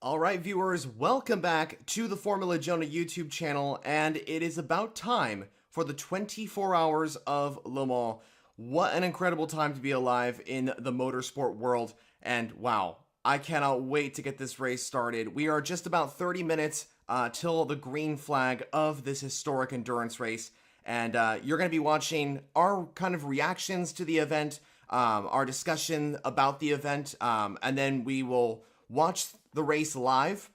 All right, viewers, welcome back to the formulajonah YouTube channel, and it is about time for the 24 hours of Le Mans. What an incredible time to be alive in the motorsport world, and wow, I cannot wait to get this race started. We are just about 30 minutes till the green flag of this historic endurance race, and you're going to be watching our kind of reactions to the event, our discussion about the event, and then we will watch the race live.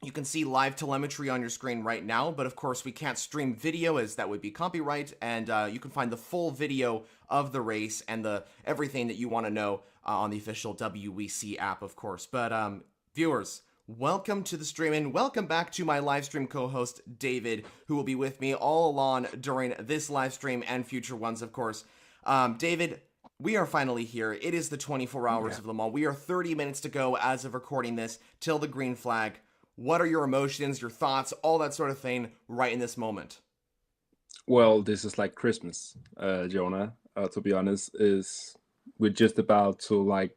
You can see live telemetry on your screen right now, but of course we can't stream video as that would be copyright, and you can find the full video of the race and everything that you want to know on the official WEC app, of course. But viewers, welcome to the stream, and welcome back to my live stream co-host, David, who will be with me all along during this live stream and future ones, of course. David, we are finally here. It is the 24 hours of Le Mans. We are 30 minutes to go as of recording this till the green flag. What are your emotions, your thoughts, all that sort of thing right in this moment? Well, this is like Christmas, Jonah. To be honest, is we're just about to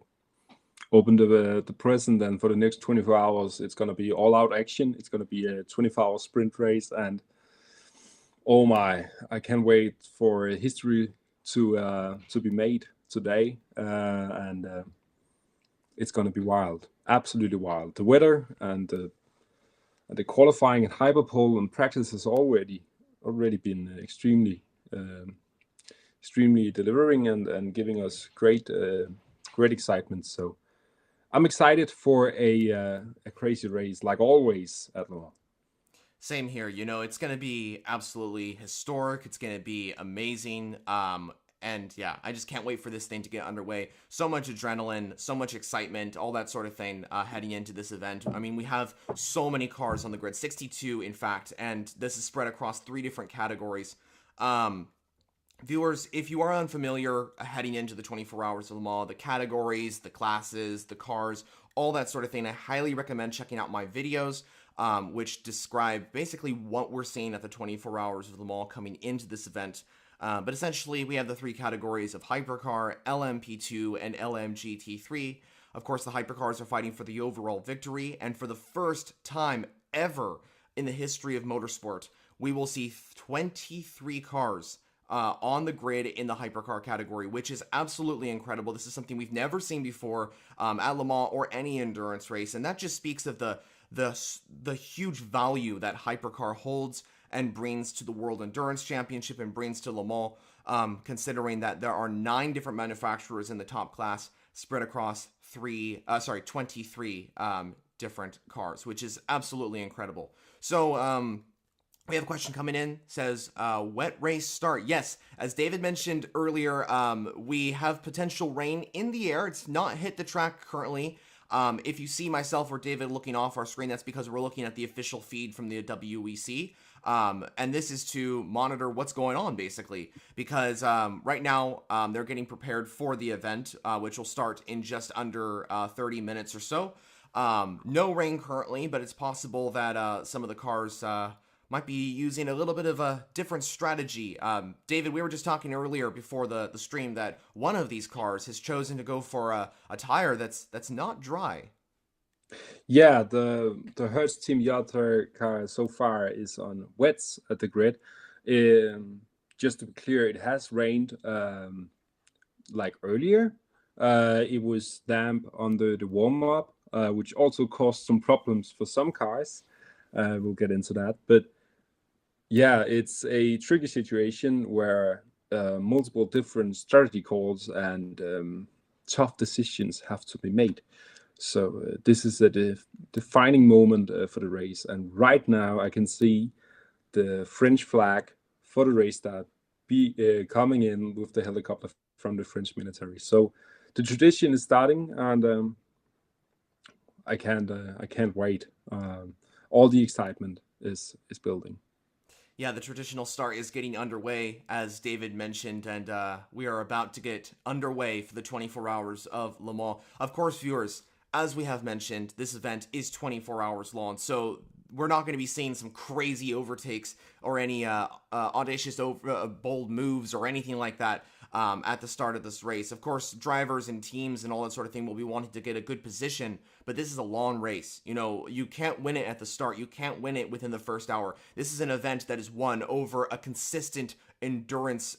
open the present, and for the next 24 hours, it's gonna be all out action. It's gonna be a 24-hour sprint race, and oh my, I can't wait for history to be made today, and it's gonna be wild, absolutely wild. The weather and the qualifying and hyperpole and practice has already been extremely delivering and giving us great excitement. So I'm excited for a crazy race, like always at Le Mans. Same here. You know, it's going to be absolutely historic. It's going to be amazing. And yeah, I just can't wait for this thing to get underway. So much adrenaline, so much excitement, all that sort of thing heading into this event. I mean, we have so many cars on the grid, 62 in fact, and this is spread across 3 different categories. Viewers, if you are unfamiliar heading into the 24 hours of Le Mans, the categories, the classes, the cars, all that sort of thing, I highly recommend checking out my videos, which describe basically what we're seeing at the 24 hours of Le Mans coming into this event. But essentially, we have the 3 categories of Hypercar, LMP2, and LMGT3. Of course, the Hypercars are fighting for the overall victory, and for the first time ever in the history of motorsport, we will see 23 cars on the grid in the hypercar category, which is absolutely incredible. This is something we've never seen before at Le Mans or any endurance race, and that just speaks of the huge value that hypercar holds and brings to the World Endurance Championship and brings to Le Mans, considering that there are 9 different manufacturers in the top class spread across 23 different cars, which is absolutely incredible. So, we have a question coming in, says, wet race start. Yes, as David mentioned earlier, we have potential rain in the air. It's not hit the track currently. If you see myself or David looking off our screen, that's because we're looking at the official feed from the WEC. And this is to monitor what's going on, basically, because right now they're getting prepared for the event, which will start in just under 30 minutes or so. No rain currently, but it's possible that some of the cars might be using a little bit of a different strategy. David, we were just talking earlier before the stream that one of these cars has chosen to go for a tire that's not dry. Yeah, the Hertz Team Yata car so far is on wets at the grid. Just to be clear, it has rained like earlier. It was damp on the warm up, which also caused some problems for some cars. We'll get into that, but yeah, it's a tricky situation where multiple different strategy calls and tough decisions have to be made. So this is a defining moment for the race. And right now I can see the French flag for the race start coming in with the helicopter from the French military. So the tradition is starting, and I can't wait. All the excitement is building. Yeah, the traditional start is getting underway, as David mentioned, and we are about to get underway for the 24 hours of Le Mans. Of course, viewers, as we have mentioned, this event is 24 hours long, so we're not going to be seeing some crazy overtakes or any audacious, bold moves or anything like that. at the start of this race. Of course, drivers and teams and all that sort of thing will be wanting to get a good position, but this is a long race. You know, you can't win it at the start. You can't win it within the first hour. This is an event that is won over a consistent endurance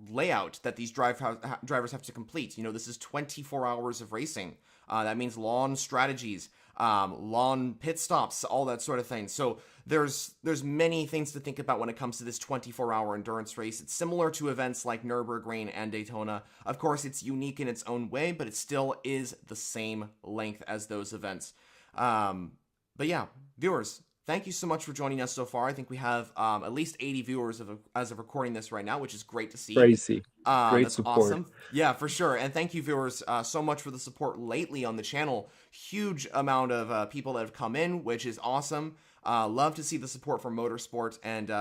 layout that these drivers have to complete. You know, this is 24 hours of racing. That means long strategies, long pit stops, all that sort of thing. So there's many things to think about when it comes to this 24-hour endurance race. It's similar to events like Nürburgring and Daytona. Of course, it's unique in its own way, but it still is the same length as those events. But yeah, viewers, thank you so much for joining us so far. I think we have at least 80 viewers as of recording this right now, which is great to see. Crazy. Great That's support. awesome. Yeah, for sure. And thank you, viewers, so much for the support lately on the channel. Huge amount of people that have come in, which is awesome. Love to see the support for motorsport. And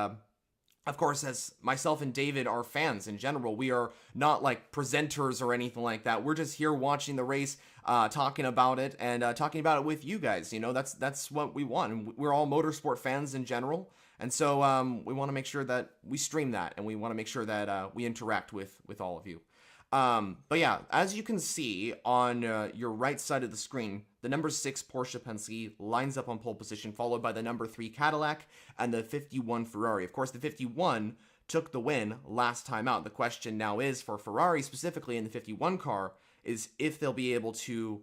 of course, as myself and David are fans in general, we are not like presenters or anything like that. We're just here watching the race, talking about it, and talking about it with you guys. You know, that's what we want. And we're all motorsport fans in general. And so we want to make sure that we stream that, and we want to make sure that we interact with all of you. But yeah, as you can see on your right side of the screen, the number 6 Porsche Penske lines up on pole position, followed by the number 3 Cadillac and the 51 Ferrari. Of course, the 51 took the win last time out. The question now is for Ferrari, specifically in the 51 car, is if they'll be able to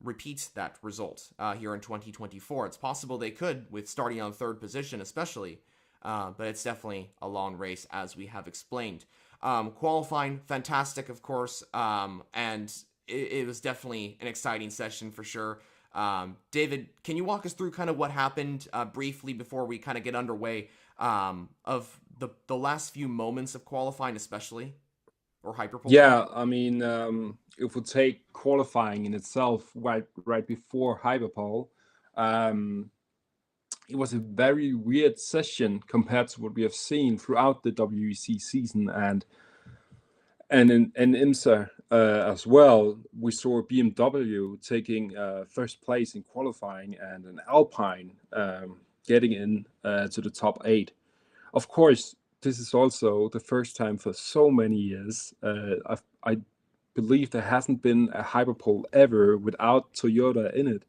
repeat that result here in 2024. It's possible they could, with starting on 3rd position especially, but it's definitely a long race, as we have explained. Qualifying, fantastic, of course, and it was definitely an exciting session for sure. David, can you walk us through kind of what happened briefly before we kind of get underway of the last few moments of qualifying, especially, or hyperpole? Yeah, I mean, if we take qualifying in itself right before hyperpole, it was a very weird session compared to what we have seen throughout the WEC season and in IMSA as well. We saw BMW taking first place in qualifying and an Alpine getting in to the top 8. Of course, this is also the first time for so many years. I believe there hasn't been a hyperpole ever without Toyota in it.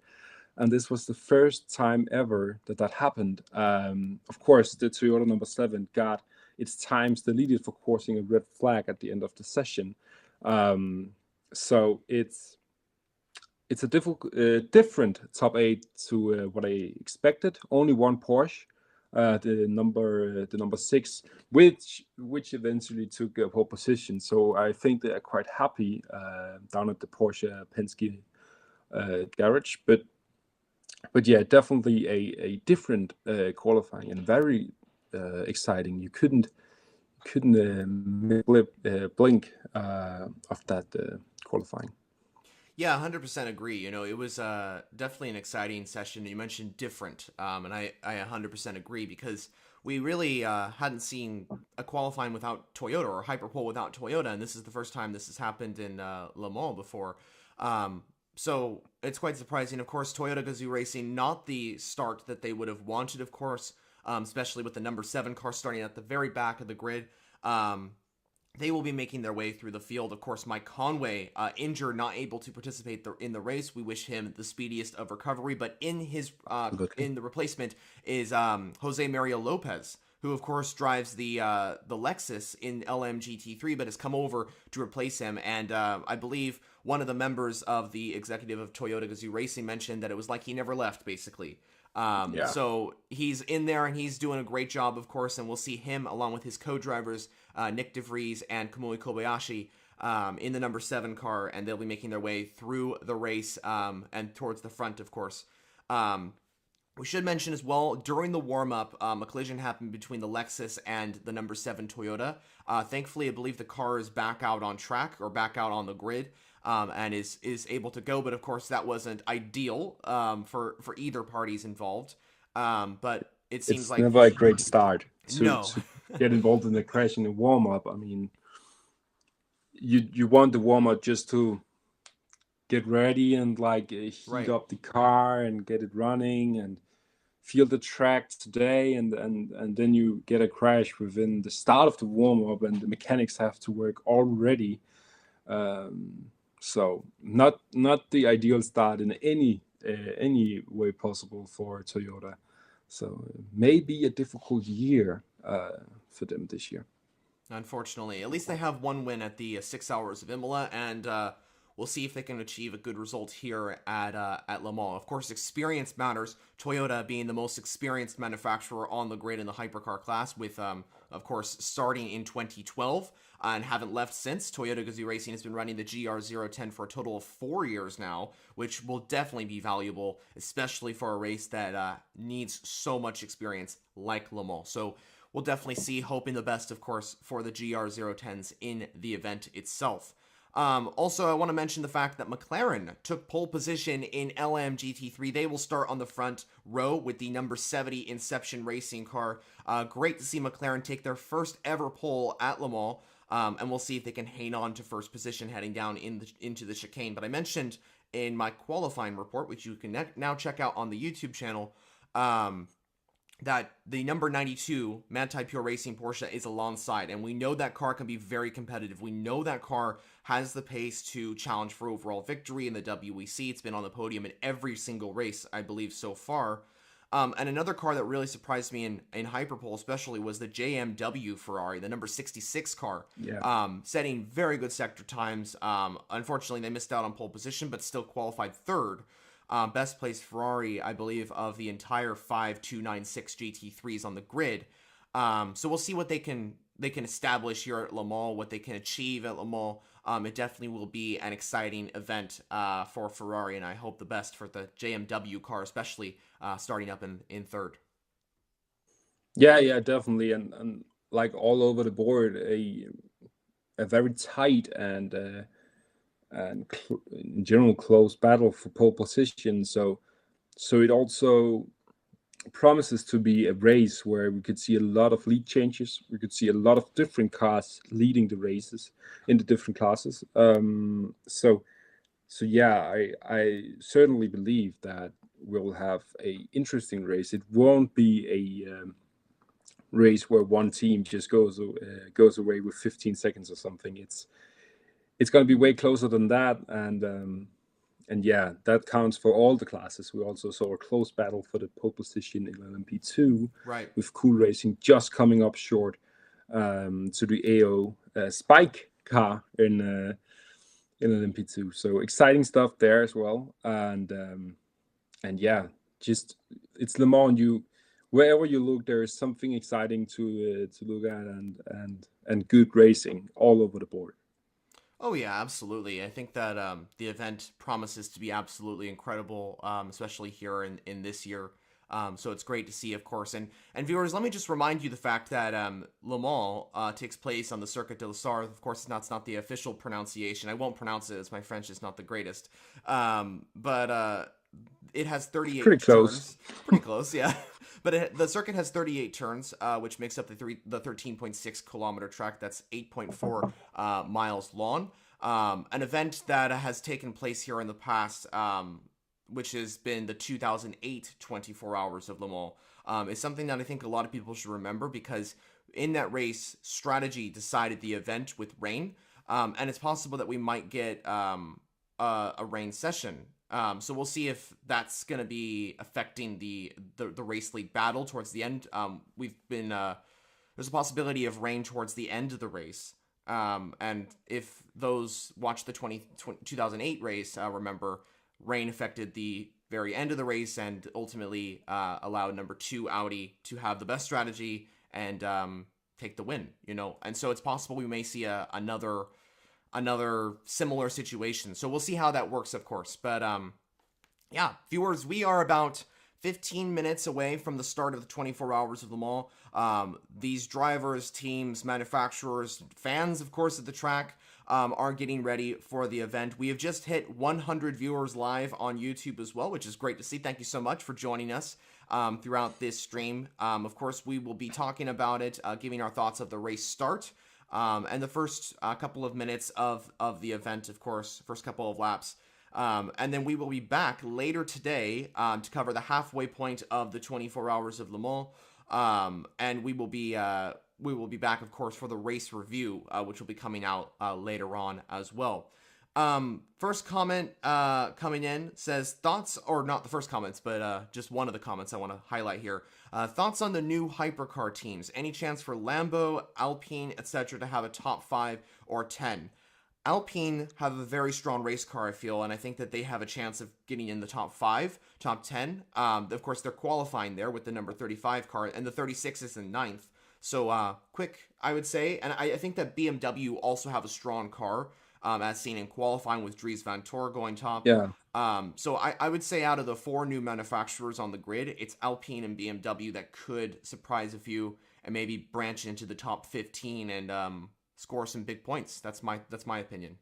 And this was the first time ever that happened. Of course, the Toyota number 7 got its times deleted for crossing a red flag at the end of the session. So it's a different top 8 to what I expected. Only one Porsche, the number 6, which eventually took a pole position. So I think they are quite happy down at the Porsche Penske garage. But yeah, definitely a different qualifying and very exciting. You couldn't blink of that qualifying. Yeah, 100% agree. You know, it was definitely an exciting session. You mentioned different, and I 100% agree, because we really hadn't seen a qualifying without Toyota or hyperpole without Toyota, and this is the first time this has happened in Le Mans before. So it's quite surprising. Of course, Toyota Gazoo Racing, not the start that they would have wanted, of course, especially with the number 7 car starting at the very back of the grid. They will be making their way through the field. Of course, Mike Conway, injured, not able to participate in the race. We wish him the speediest of recovery. But in his in the replacement is Jose Mario Lopez, who of course drives the Lexus in LMGT3, but has come over to replace him. And I believe one of the members of the executive of Toyota Gazoo Racing mentioned that it was like he never left, basically. So he's in there and he's doing a great job, of course, and we'll see him along with his co-drivers, Nick DeVries and Kamui Kobayashi, in the number 7 car, and they'll be making their way through the race and towards the front, of course. We should mention as well, during the warm-up, a collision happened between the Lexus and the number 7 Toyota. Thankfully, I believe the car is back out on track, or back out on the grid, and is able to go. But of course, that wasn't ideal for either parties involved. But it seems it's like never a great start to No. get involved in the crash in the warm-up. I mean, you want the warm-up just to get ready and like heat Right. up the car and get it running, and feel the track today, and then you get a crash within the start of the warm up, and the mechanics have to work already. So not the ideal start in any way possible for Toyota. So maybe a difficult year for them this year. Unfortunately, at least they have one win at the 6 hours of Imola, and we'll see if they can achieve a good result here at Le Mans. Of course, experience matters. Toyota being the most experienced manufacturer on the grid in the hypercar class, with of course starting in 2012 and haven't left since. Toyota Gazoo Racing has been running the GR010 for a total of 4 years now, which will definitely be valuable, especially for a race that needs so much experience like Le Mans. So we'll definitely see, hoping the best, of course, for the GR010s in the event itself. Also, I want to mention the fact that McLaren took pole position in LMGT3. They will start on the front row with the number 70 Inception racing car. Great to see McLaren take their first ever pole at Le Mans. And we'll see if they can hang on to first position heading down into the chicane. But I mentioned in my qualifying report, which you can now check out on the YouTube channel, that the number 92 Manti Pure Racing Porsche is alongside, and we know that car can be very competitive. We know that car has the pace to challenge for overall victory in the WEC. It's been on the podium in every single race, I believe, so far. And another car that really surprised me in Hyperpole especially was the JMW Ferrari, the number 66 car, setting very good sector times. Unfortunately, they missed out on pole position, but still qualified third. Best placed Ferrari, I believe, of the entire 5296 GT3s on the grid. So we'll see what they can establish here at Le Mans, what they can achieve at Le Mans. It definitely will be an exciting event for Ferrari, and I hope the best for the JMW car, especially starting up in third. Yeah, definitely, and like all over the board, a very tight and in general close battle for pole position. So it also promises to be a race where we could see a lot of lead changes. We could see a lot of different cars leading the races in the different classes. So yeah, I certainly believe that we'll have a interesting race. It won't be a race where one team just goes away with 15 seconds or something. It's going to be way closer than that, and yeah, that counts for all the classes. We also saw a close battle for the pole position in LMP2, right, with Cool Racing just coming up short to the AO Spike car in LMP2. So exciting stuff there as well, and yeah, just it's Le Mans. Wherever you look, there is something exciting to look at, and good racing all over the board. Oh yeah, absolutely. I think that the event promises to be absolutely incredible, especially here in this year. So it's great to see, of course. And viewers, let me just remind you the fact that Le Mans takes place on the Circuit de la Sarre. Of course, that's not the official pronunciation. I won't pronounce it, as my French is not the greatest. But it has 38 Pretty close. turns. Pretty close, yeah. But the circuit has 38 turns, which makes up the 13.6 kilometer track. That's 8.4 miles long. An event that has taken place here in the past, which has been the 2008 24 Hours of Le Mans, is something that I think a lot of people should remember, because in that race, strategy decided the event with rain, and it's possible that we might get a rain session. So we'll see if that's going to be affecting the race lead battle towards the end. There's a possibility of rain towards the end of the race. And if those watch the 2008 race, remember, rain affected the very end of the race and ultimately allowed number 2 Audi to have the best strategy and take the win, And so it's possible we may see another similar situation. So we'll see how that works, of course. But yeah, viewers, we are about 15 minutes away from the start of the 24 Hours of Le Mans. These drivers, teams, manufacturers, fans, of course, at the track are getting ready for the event. We have just hit 100 viewers live on YouTube as well, which is great to see. Thank you so much for joining us throughout this stream. Of course, we will be talking about it, giving our thoughts of the race start. And the first couple of minutes of the event, of course, first couple of laps. And then we will be back later today to cover the halfway point of the 24 Hours of Le Mans. And we will be back, of course, for the race review, which will be coming out later on as well. First comment coming in says thoughts, or not the first comments, but just one of the comments I want to highlight here. Thoughts on the new hypercar teams? Any chance for Lambo, Alpine, etc. to have a top 5 or 10? Alpine have a very strong race car, I feel, and I think that they have a chance of getting in the top 5, top 10. Of course, they're qualifying there with the number 35 car, and the 36 is in 9th. So, quick, I would say. And I think that BMW also have a strong car, as seen in qualifying with Dries Van Tor going top. Yeah. So I would say out of the 4 new manufacturers on the grid, it's Alpine and BMW that could surprise a few and maybe branch into the top 15 and score some big points. That's my opinion.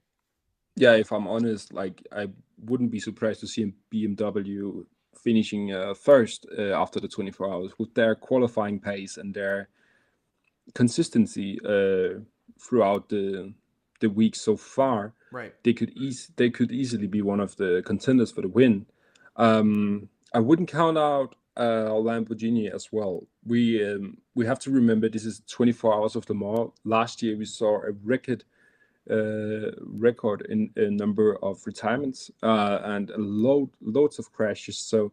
Yeah, if I'm honest, like I wouldn't be surprised to see BMW finishing first after the 24 hours with their qualifying pace and their consistency throughout the week so far. Right. They could easily be one of the contenders for the win. I wouldn't count out Lamborghini as well. We have to remember this is 24 hours of Le Mans. Last year we saw a record in a number of retirements and loads of crashes. So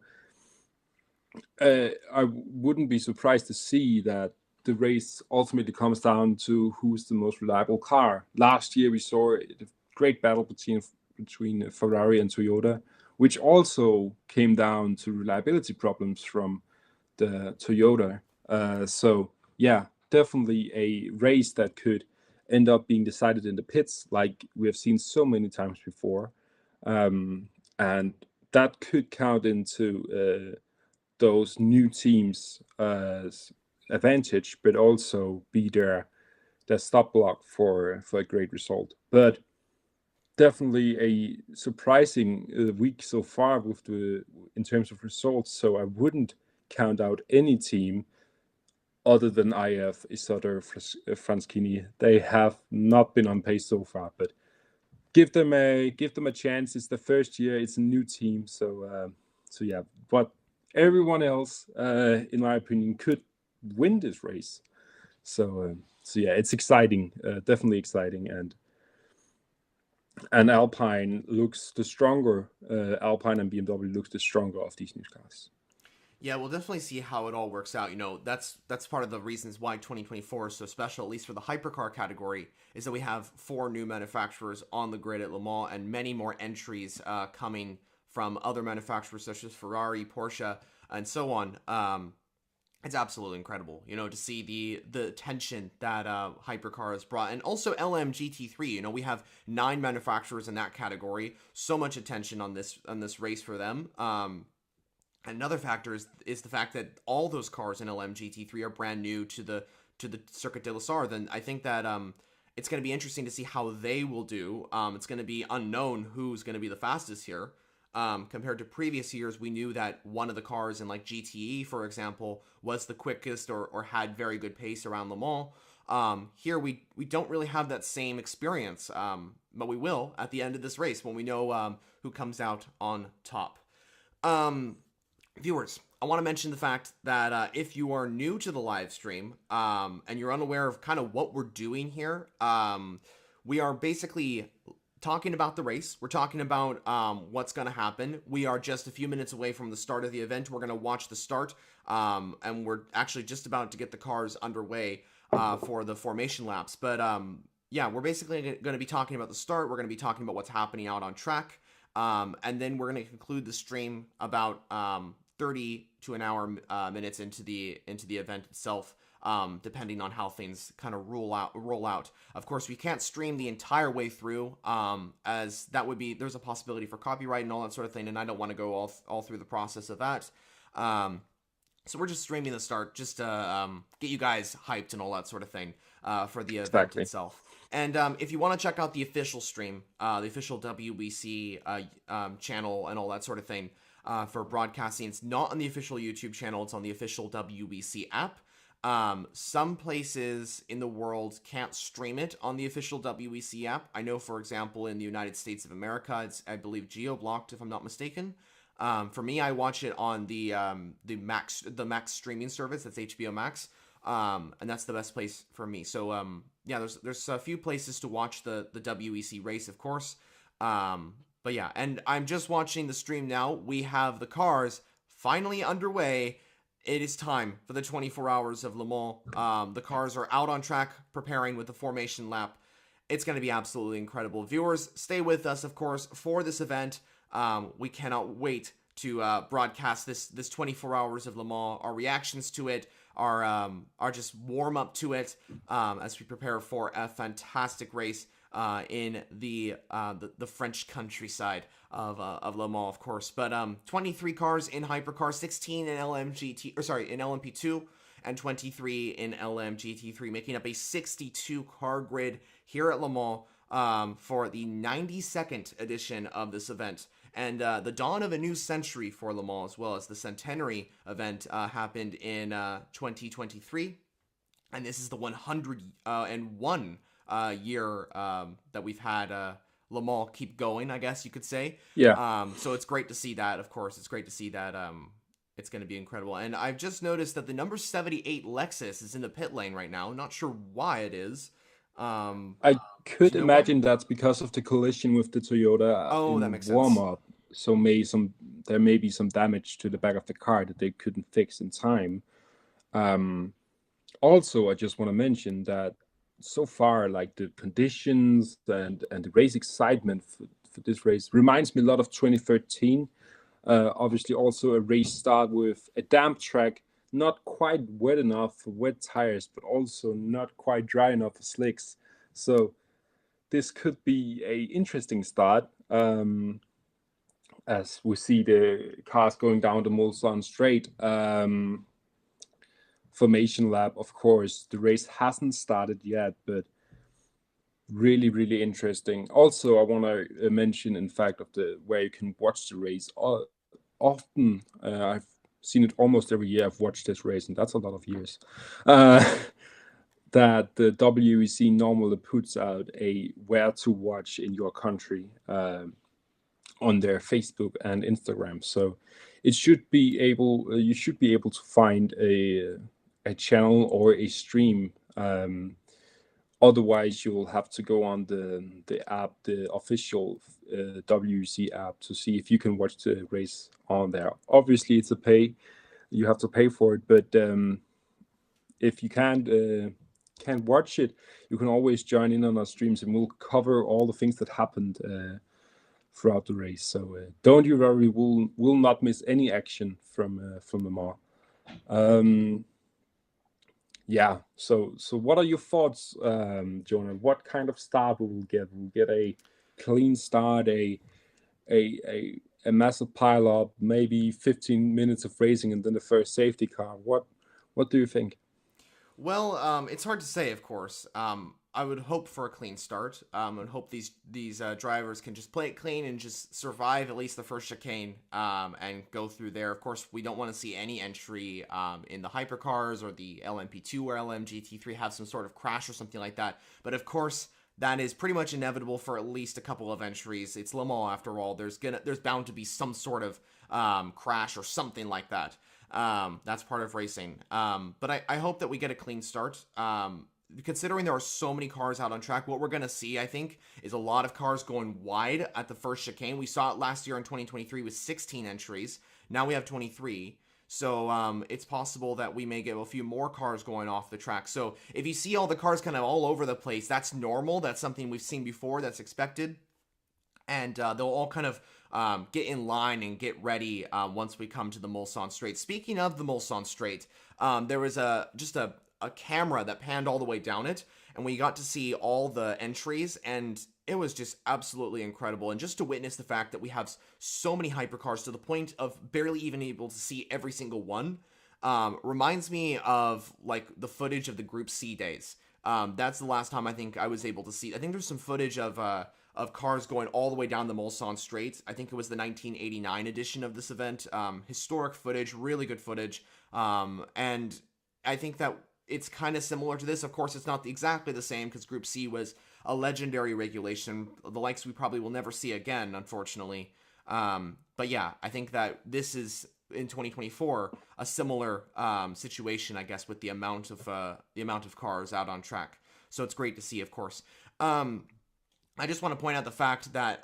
I wouldn't be surprised to see that the race ultimately comes down to who's the most reliable car. Last year we saw a great battle between Ferrari and Toyota, which also came down to reliability problems from the Toyota. So yeah, definitely a race that could end up being decided in the pits, like we have seen so many times before, and that could count into those new teams' advantage, but also be their stop block for a great result. But definitely a surprising week so far in terms of results. So I wouldn't count out any team other than IF, Isotta, Franschini. They have not been on pace so far, but give them a chance. It's the first year. It's a new team, so yeah. But everyone else, in my opinion, could win this race. So yeah, it's exciting, definitely exciting, and Alpine looks the stronger. Alpine and BMW looks the stronger of these new cars. Yeah, we'll definitely see how it all works out. That's part of the reasons why 2024 is so special, at least for the hypercar category, is that we have 4 new manufacturers on the grid at Le Mans and many more entries coming from other manufacturers such as Ferrari, Porsche, and so on. It's absolutely incredible, to see the attention that hypercar has brought, and also LMGT3. We have 9 manufacturers in that category. So much attention on this race for them. Another factor is the fact that all those cars in LMGT3 are brand new to the Circuit de la Sarthe. Then I think that it's going to be interesting to see how they will do. It's going to be unknown who's going to be the fastest here. Compared to previous years, we knew that one of the cars in like GTE, for example, was the quickest or had very good pace around Le Mans. Here we don't really have that same experience, but we will at the end of this race when we know who comes out on top. Viewers, I want to mention the fact that if you are new to the live stream and you're unaware of kind of what we're doing here, we are basically talking about the race. We're talking about what's going to happen. We are just a few minutes away from the start of the event. We're going to watch the start, and we're actually just about to get the cars underway for the formation laps. But yeah, we're basically going to be talking about the start. We're going to be talking about what's happening out on track. And then we're going to conclude the stream about 30 to an hour minutes into the event itself, depending on how things kind of roll out. Of course, we can't stream the entire way through, as that would be, there's a possibility for copyright and all that sort of thing, and I don't want to go all through the process of that. So we're just streaming the start just to get you guys hyped and all that sort of thing for the event itself. And if you want to check out the official stream, the official WBC channel and all that sort of thing for broadcasting, it's not on the official YouTube channel. It's on the official WBC app. Some places in the world can't stream it on the official WEC app. I know, for example, in the United States of America, it's, I believe, geo-blocked, if I'm not mistaken. For me, I watch it on the Max streaming service. That's HBO Max, and that's the best place for me. So yeah, there's a few places to watch the WEC race, of course. But yeah, and I'm just watching the stream now. We have the cars finally underway. It is time for the 24 hours of Le Mans. The cars are out on track, preparing with the formation lap. It's going to be absolutely incredible. Viewers, stay with us, of course, for this event. We cannot wait to broadcast this 24 hours of Le Mans. Our reactions to it are just warm up to it as we prepare for a fantastic race in the French countryside of Le Mans, of course. But 23 cars in Hypercar, 16 in in LMP2, and 23 in LMGT3, making up a 62 car grid here at Le Mans for the 92nd edition of this event. And the dawn of a new century for Le Mans, as well as the centenary event, happened in 2023. And this is the 101 year that we've had Le Mans keep going, I guess you could say. Yeah. So it's great to see that, of course. It's great to see that it's going to be incredible. And I've just noticed that the number 78 Lexus is in the pit lane right now. Not sure why it is. I could imagine that's because of the collision with the Toyota that in makes warm sense. up. So there may be some damage to the back of the car that they couldn't fix in time. Also, I just want to mention that so far, like the conditions and the race excitement for this race reminds me a lot of 2013. Obviously, also a race start with a damp track, not quite wet enough for wet tires, but also not quite dry enough for slicks. So this could be a interesting start as we see the cars going down the Mulsanne Straight. Formation lap, of course, the race hasn't started yet, but really, really interesting. Also, I want to mention, in fact, of the where you can watch the race. Often, I've seen it almost every year. I've watched this race, and that's a lot of years. That the WEC normally puts out a where to watch in your country on their Facebook and Instagram. So it should be able, you should be able to find a channel or a stream. Otherwise, you will have to go on the app, the official WEC app, to see if you can watch the race on there. Obviously, it's a pay; you have to pay for it. But if you can't watch it, you can always join in on our streams, and we'll cover all the things that happened throughout the race. So don't you worry, we'll not miss any action from Le Mans. Yeah. So what are your thoughts, Jonah? What kind of start we will get? We'll get a clean start, a massive pile up, maybe 15 minutes of racing, and then the first safety car. What do you think? Well, it's hard to say, of course. I would hope for a clean start. And hope these drivers can just play it clean and just survive at least the first chicane and go through there. Of course, we don't want to see any entry in the hypercars or the LMP2 or LMGT3 have some sort of crash or something like that. But of course, that is pretty much inevitable for at least a couple of entries. It's Le Mans after all. There's bound to be some sort of crash or something like that. That's part of racing. But I hope that we get a clean start. Considering there are so many cars out on track, what we're going to see, I think, is a lot of cars going wide at the first chicane. We saw it last year in 2023 with 16 entries. Now we have 23. So it's possible that we may get a few more cars going off the track. So if you see all the cars kind of all over the place, that's normal. That's something we've seen before. That's expected. And they'll all kind of get in line and get ready once we come to the Mulsanne Straight. Speaking of the Mulsanne Straight, there was just a camera that panned all the way down it, and we got to see all the entries, and it was just absolutely incredible. And just to witness the fact that we have so many hypercars to the point of barely even able to see every single one reminds me of like the footage of the Group C days. That's the last time I think I was able to see. I think there's some footage of cars going all the way down the Mulsanne Straight. I think it was the 1989 edition of this event. Historic footage, really good footage. And I think that it's kind of similar to this. Of course, it's not exactly the same because Group C was a legendary regulation, the likes we probably will never see again, unfortunately. But yeah, I think that this is in 2024 a similar situation, I guess, with the amount of cars out on track. So it's great to see, of course. I just want to point out the fact that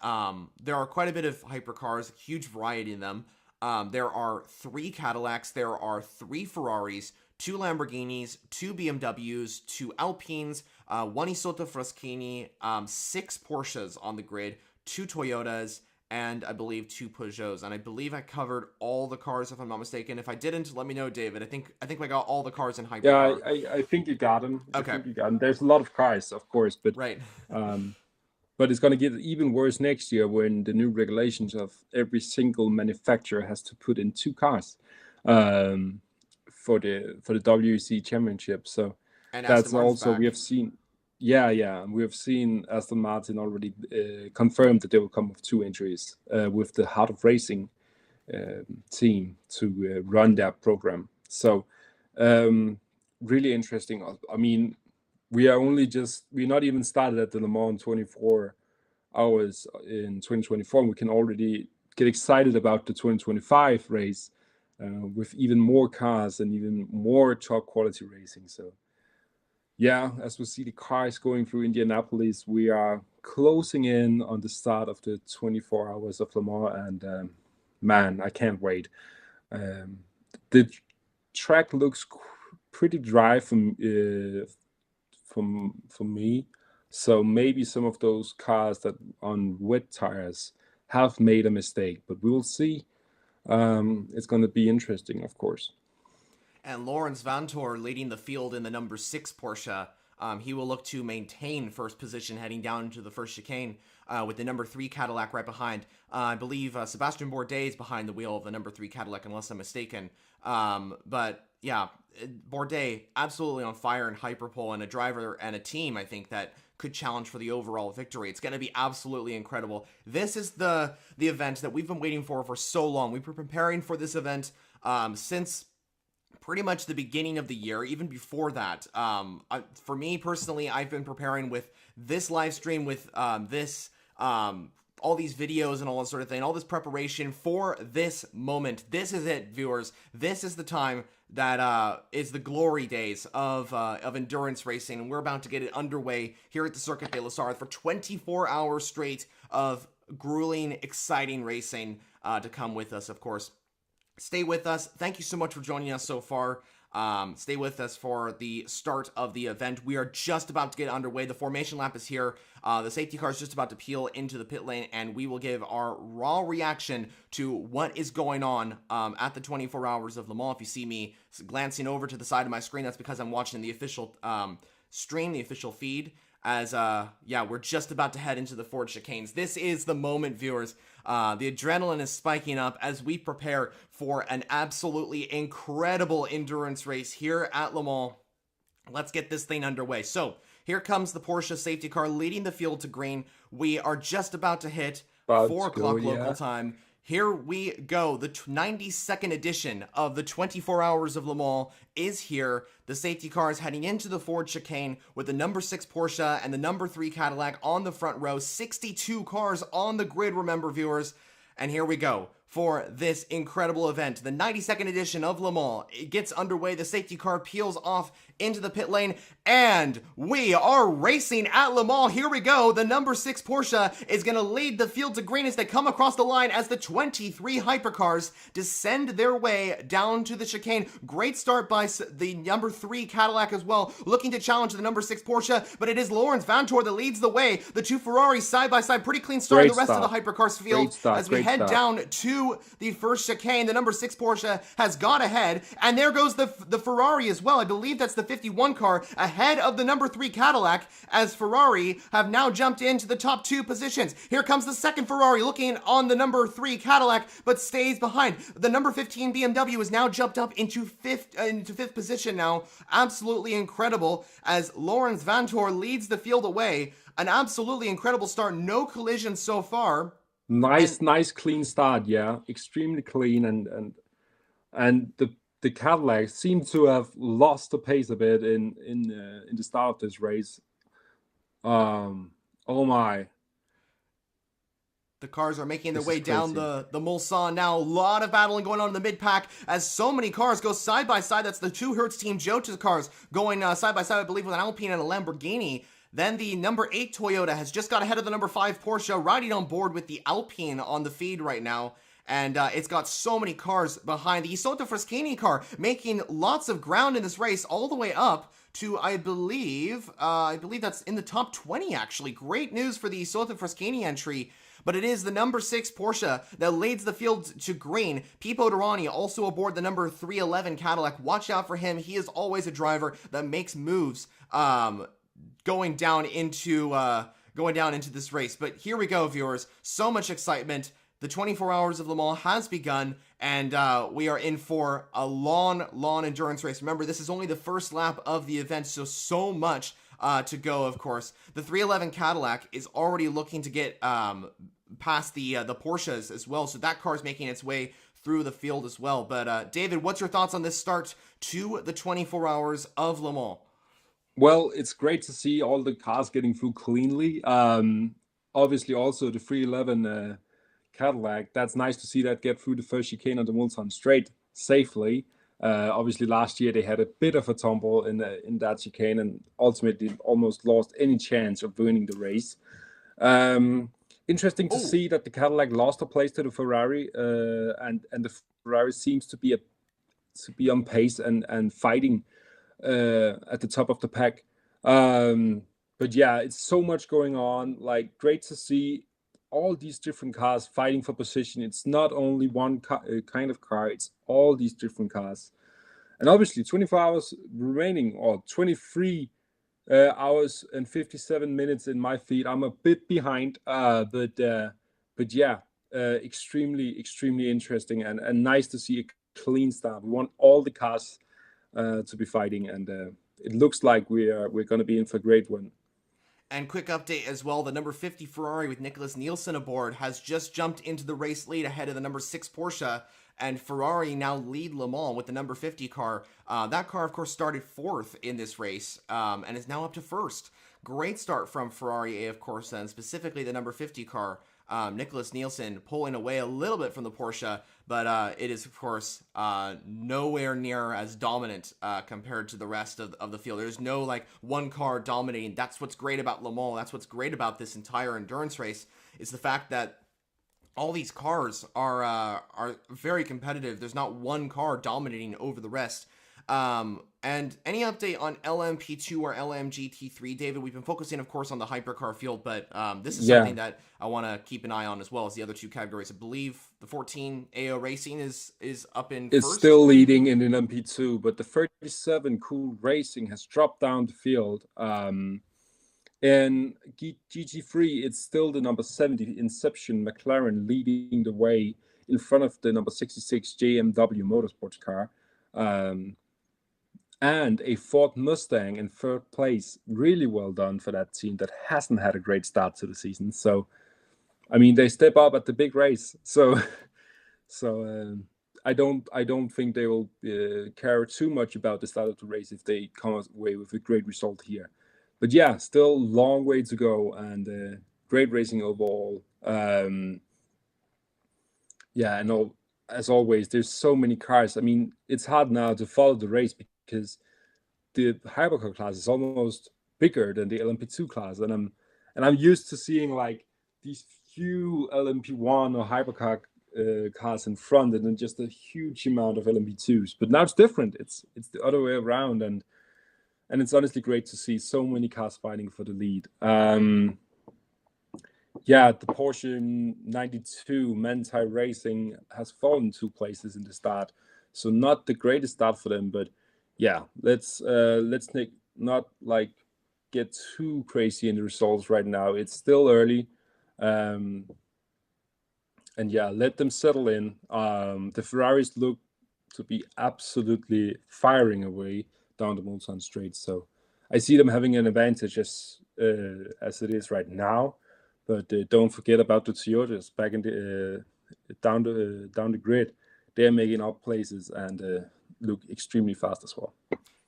there are quite a bit of hypercars, huge variety in them. There are 3 Cadillacs, there are 3 Ferraris, 2 Lamborghinis, 2 BMWs, 2 Alpines, 1 Isotta Fraschini, 6 Porsches on the grid, 2 Toyotas, and I believe 2 Peugeots. And I believe I covered all the cars, if I'm not mistaken. If I didn't, let me know, David. I think I got all the cars in hypercar. Yeah, I think you got them. Okay. I think you got them. There's a lot of cars, of course, but right. But it's going to get even worse next year when the new regulations of every single manufacturer has to put in 2 cars for the WEC Championship. So and that's also we have seen. Yeah, we have seen Aston Martin already confirmed that they will come with 2 entries with the Heart of Racing team to run that program. So really interesting. I mean, we're not even started at the Le Mans 24 hours in 2024. We can already get excited about the 2025 race with even more cars and even more top quality racing. So yeah, as we see the cars going through Indianapolis, we are closing in on the start of the 24 hours of Le Mans, and man, I can't wait. The track looks pretty dry for me, so maybe some of those cars that on wet tires have made a mistake, but we'll see. It's going to be interesting, of course. And Laurens Vanthoor leading the field in the number 6 Porsche. He will look to maintain first position heading down into the first chicane with the number 3 Cadillac right behind. I believe Sébastien Bourdais is behind the wheel of the number 3 Cadillac, unless I'm mistaken. But yeah, Bourdais absolutely on fire in hyperpole, and a driver and a team, I think, that could challenge for the overall victory. It's going to be absolutely incredible. This is the event that we've been waiting for so long. We've been preparing for this event since pretty much the beginning of the year, even before that. For me personally, I've been preparing with this live stream, with all these videos and all that sort of thing, all this preparation for this moment. This is it, viewers. This is the time that is the glory days of endurance racing, and we're about to get it underway here at the Circuit de la Sarthe for 24 hours straight of grueling, exciting racing to come with us, of course. Stay with us. Thank you so much for joining us so far. Stay with us for the start of the event. We are just about to get underway. The formation lap is here. The safety car is just about to peel into the pit lane, and we will give our raw reaction to what is going on at the 24 hours of Le Mans. If you see me glancing over to the side of my screen, that's because I'm watching the official stream, the official feed. As we're just about to head into the Ford chicanes. This is the moment, viewers. The adrenaline is spiking up as we prepare for an absolutely incredible endurance race here at Le Mans. Let's get this thing underway. So here comes the Porsche safety car leading the field to green. We are just about to hit 4 o'clock local time. Here we go. The 92nd edition of the 24 Hours of Le Mans is here. The safety car is heading into the Ford chicane with the number 6 Porsche and the number 3 Cadillac on the front row. 62 cars on the grid, remember, viewers. And here we go for this incredible event. The 92nd edition of Le Mans. It gets underway. The safety car peels off into the pit lane, and we are racing at Le Mans. Here we go. The number 6 Porsche is going to lead the field to green as they come across the line as the 23 hypercars descend their way down to the chicane. Great start by the number 3 Cadillac as well, looking to challenge the number 6 Porsche, but it is Laurens Vanthoor that leads the way. The 2 Ferraris side by side, pretty clean start in the rest of the hypercars field as we head down to the first chicane. The number 6 Porsche has got ahead, and there goes the Ferrari as well. I believe that's the 51 car ahead of the number 3 Cadillac, as Ferrari have now jumped into the top 2 positions. Here comes the second Ferrari looking on the number 3 Cadillac, but stays behind. The number 15 BMW has now jumped up into fifth position now. Absolutely incredible as Laurens Vanthoor leads the field away. An absolutely incredible start. No collisions so far. Nice clean start. Yeah, extremely clean, and the Cadillac seemed to have lost the pace a bit in the start of this race. Oh my. The cars are making their This is way down crazy. the Mulsanne now. A lot of battling going on in the mid pack as so many cars go side by side. That's the two Hertz Team Jota cars going side by side, I believe, with an Alpine and a Lamborghini. Then the number 8 Toyota has just got ahead of the number 5 Porsche, riding on board with the Alpine on the feed right now. And it's got so many cars behind. The Isotta Fraschini car making lots of ground in this race all the way up to, I believe that's in the top 20, actually. Great news for the Isotta Fraschini entry. But it is the number 6 Porsche that leads the field to green. Pipo Derani also aboard the number 311 Cadillac. Watch out for him. He is always a driver that makes moves going down into this race. But here we go, viewers. So much excitement. The 24 Hours of Le Mans has begun, and we are in for a long endurance race. Remember, this is only the first lap of the event, so much to go, of course. The 311 Cadillac is already looking to get past the Porsches as well, so that car is making its way through the field as well. But David, what's your thoughts on this start to the 24 Hours of Le Mans? Well, it's great to see all the cars getting through cleanly. Obviously, also the 311 Cadillac. That's nice to see that get through the first chicane on the Mulsanne straight safely. Obviously, last year they had a bit of a tumble in that chicane and ultimately almost lost any chance of winning the race. Interesting to see that the Cadillac lost a place to the Ferrari, and the Ferrari seems to be on pace and fighting at the top of the pack. But yeah, it's so much going on. Like, great to see all these different cars fighting for position. It's not only one kind of car, it's all these different cars. And obviously 24 hours remaining, or 23 hours and 57 minutes in my feed. I'm a bit behind, but yeah, extremely interesting and nice to see a clean start. We want all the cars to be fighting, and it looks like we're going to be in for a great one. And quick update as well, the number 50 Ferrari with Nicholas Nielsen aboard has just jumped into the race lead ahead of the number 6 Porsche, and Ferrari now lead Le Mans with the number 50 car. That car, of course, started 4th in this race and is now up to 1st. Great start from Ferrari, of course, and specifically the number 50 car. Nicholas Nielsen pulling away a little bit from the Porsche, but it is, of course, nowhere near as dominant compared to the rest of the field. There's no, like, one car dominating. That's what's great about Le Mans. That's what's great about this entire endurance race, is the fact that all these cars are very competitive. There's not one car dominating over the rest. And any update on LMP2 or LMGT3, David? We've been focusing, of course, on the hypercar field, but this is something that I want to keep an eye on as well as the other two categories. I believe the 14 AO Racing is up in It's first. still leading in LMP2, but the 37 Cool Racing has dropped down the field. In GT3, it's still the number 70 Inception McLaren leading the way in front of the number 66 JMW Motorsports car. And a Ford Mustang in 3rd place. Really well done for that team that hasn't had a great start to the season. So, I mean, they step up at the big race. So I don't think they will care too much about the start of the race if they come away with a great result here. But yeah, still long way to go, and great racing overall. Yeah, and as always, there's so many cars. I mean, it's hard now to follow the race because the hypercar class is almost bigger than the LMP2 class, and I'm used to seeing like these few LMP1 or hypercar cars in front, and then just a huge amount of LMP2s. But now it's different. It's the other way around, and it's honestly great to see so many cars fighting for the lead. Yeah, the Porsche 92 Manthey Racing has fallen 2 places in the start, so not the greatest start for them. But yeah, let's not like get too crazy in the results right now. It's still early, and yeah, let them settle in. The Ferraris look to be absolutely firing away down the Mulsanne straight, so I see them having an advantage as it is right now. But don't forget about the Toyotas back in the down the grid. They're making up places, and look extremely fast as well.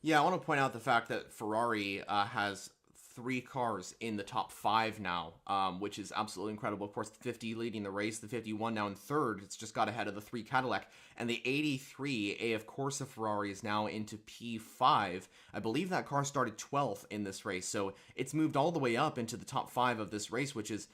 Yeah, I want to point out the fact that Ferrari has 3 cars in the top 5 now, which is absolutely incredible. Of course, the 50 leading the race, the 51 now in third. It's just got ahead of the 3 Cadillac. And the 83 AF Corsa Ferrari is now into P5. I believe that car started 12th in this race, so it's moved all the way up into the top 5 of this race, which is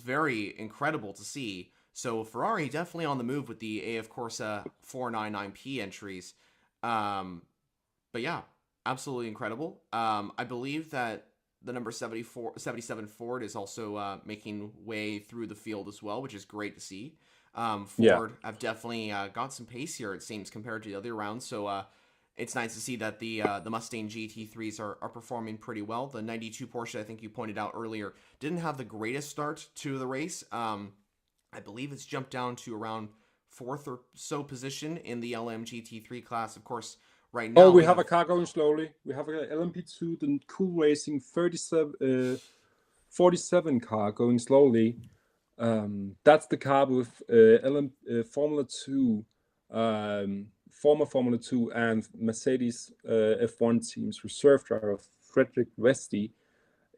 very incredible to see. So Ferrari definitely on the move with the AF Corsa 499P entries. But yeah, absolutely incredible. I believe that the number 77 Ford is also making way through the field as well, which is great to see. Ford have definitely got some pace here, it seems, compared to the other rounds. So it's nice to see that the Mustang GT3s are performing pretty well. The 92 Porsche, I think you pointed out earlier, didn't have the greatest start to the race. I believe it's jumped down to around 4th or so position in the LM GT3 class. Of course, right now, we have a car going slowly. We have a LMP2, the Cool Racing 47 car going slowly. That's the car with Formula 2, former Formula 2 and Mercedes F1 team's reserve driver, Frederick Vesti,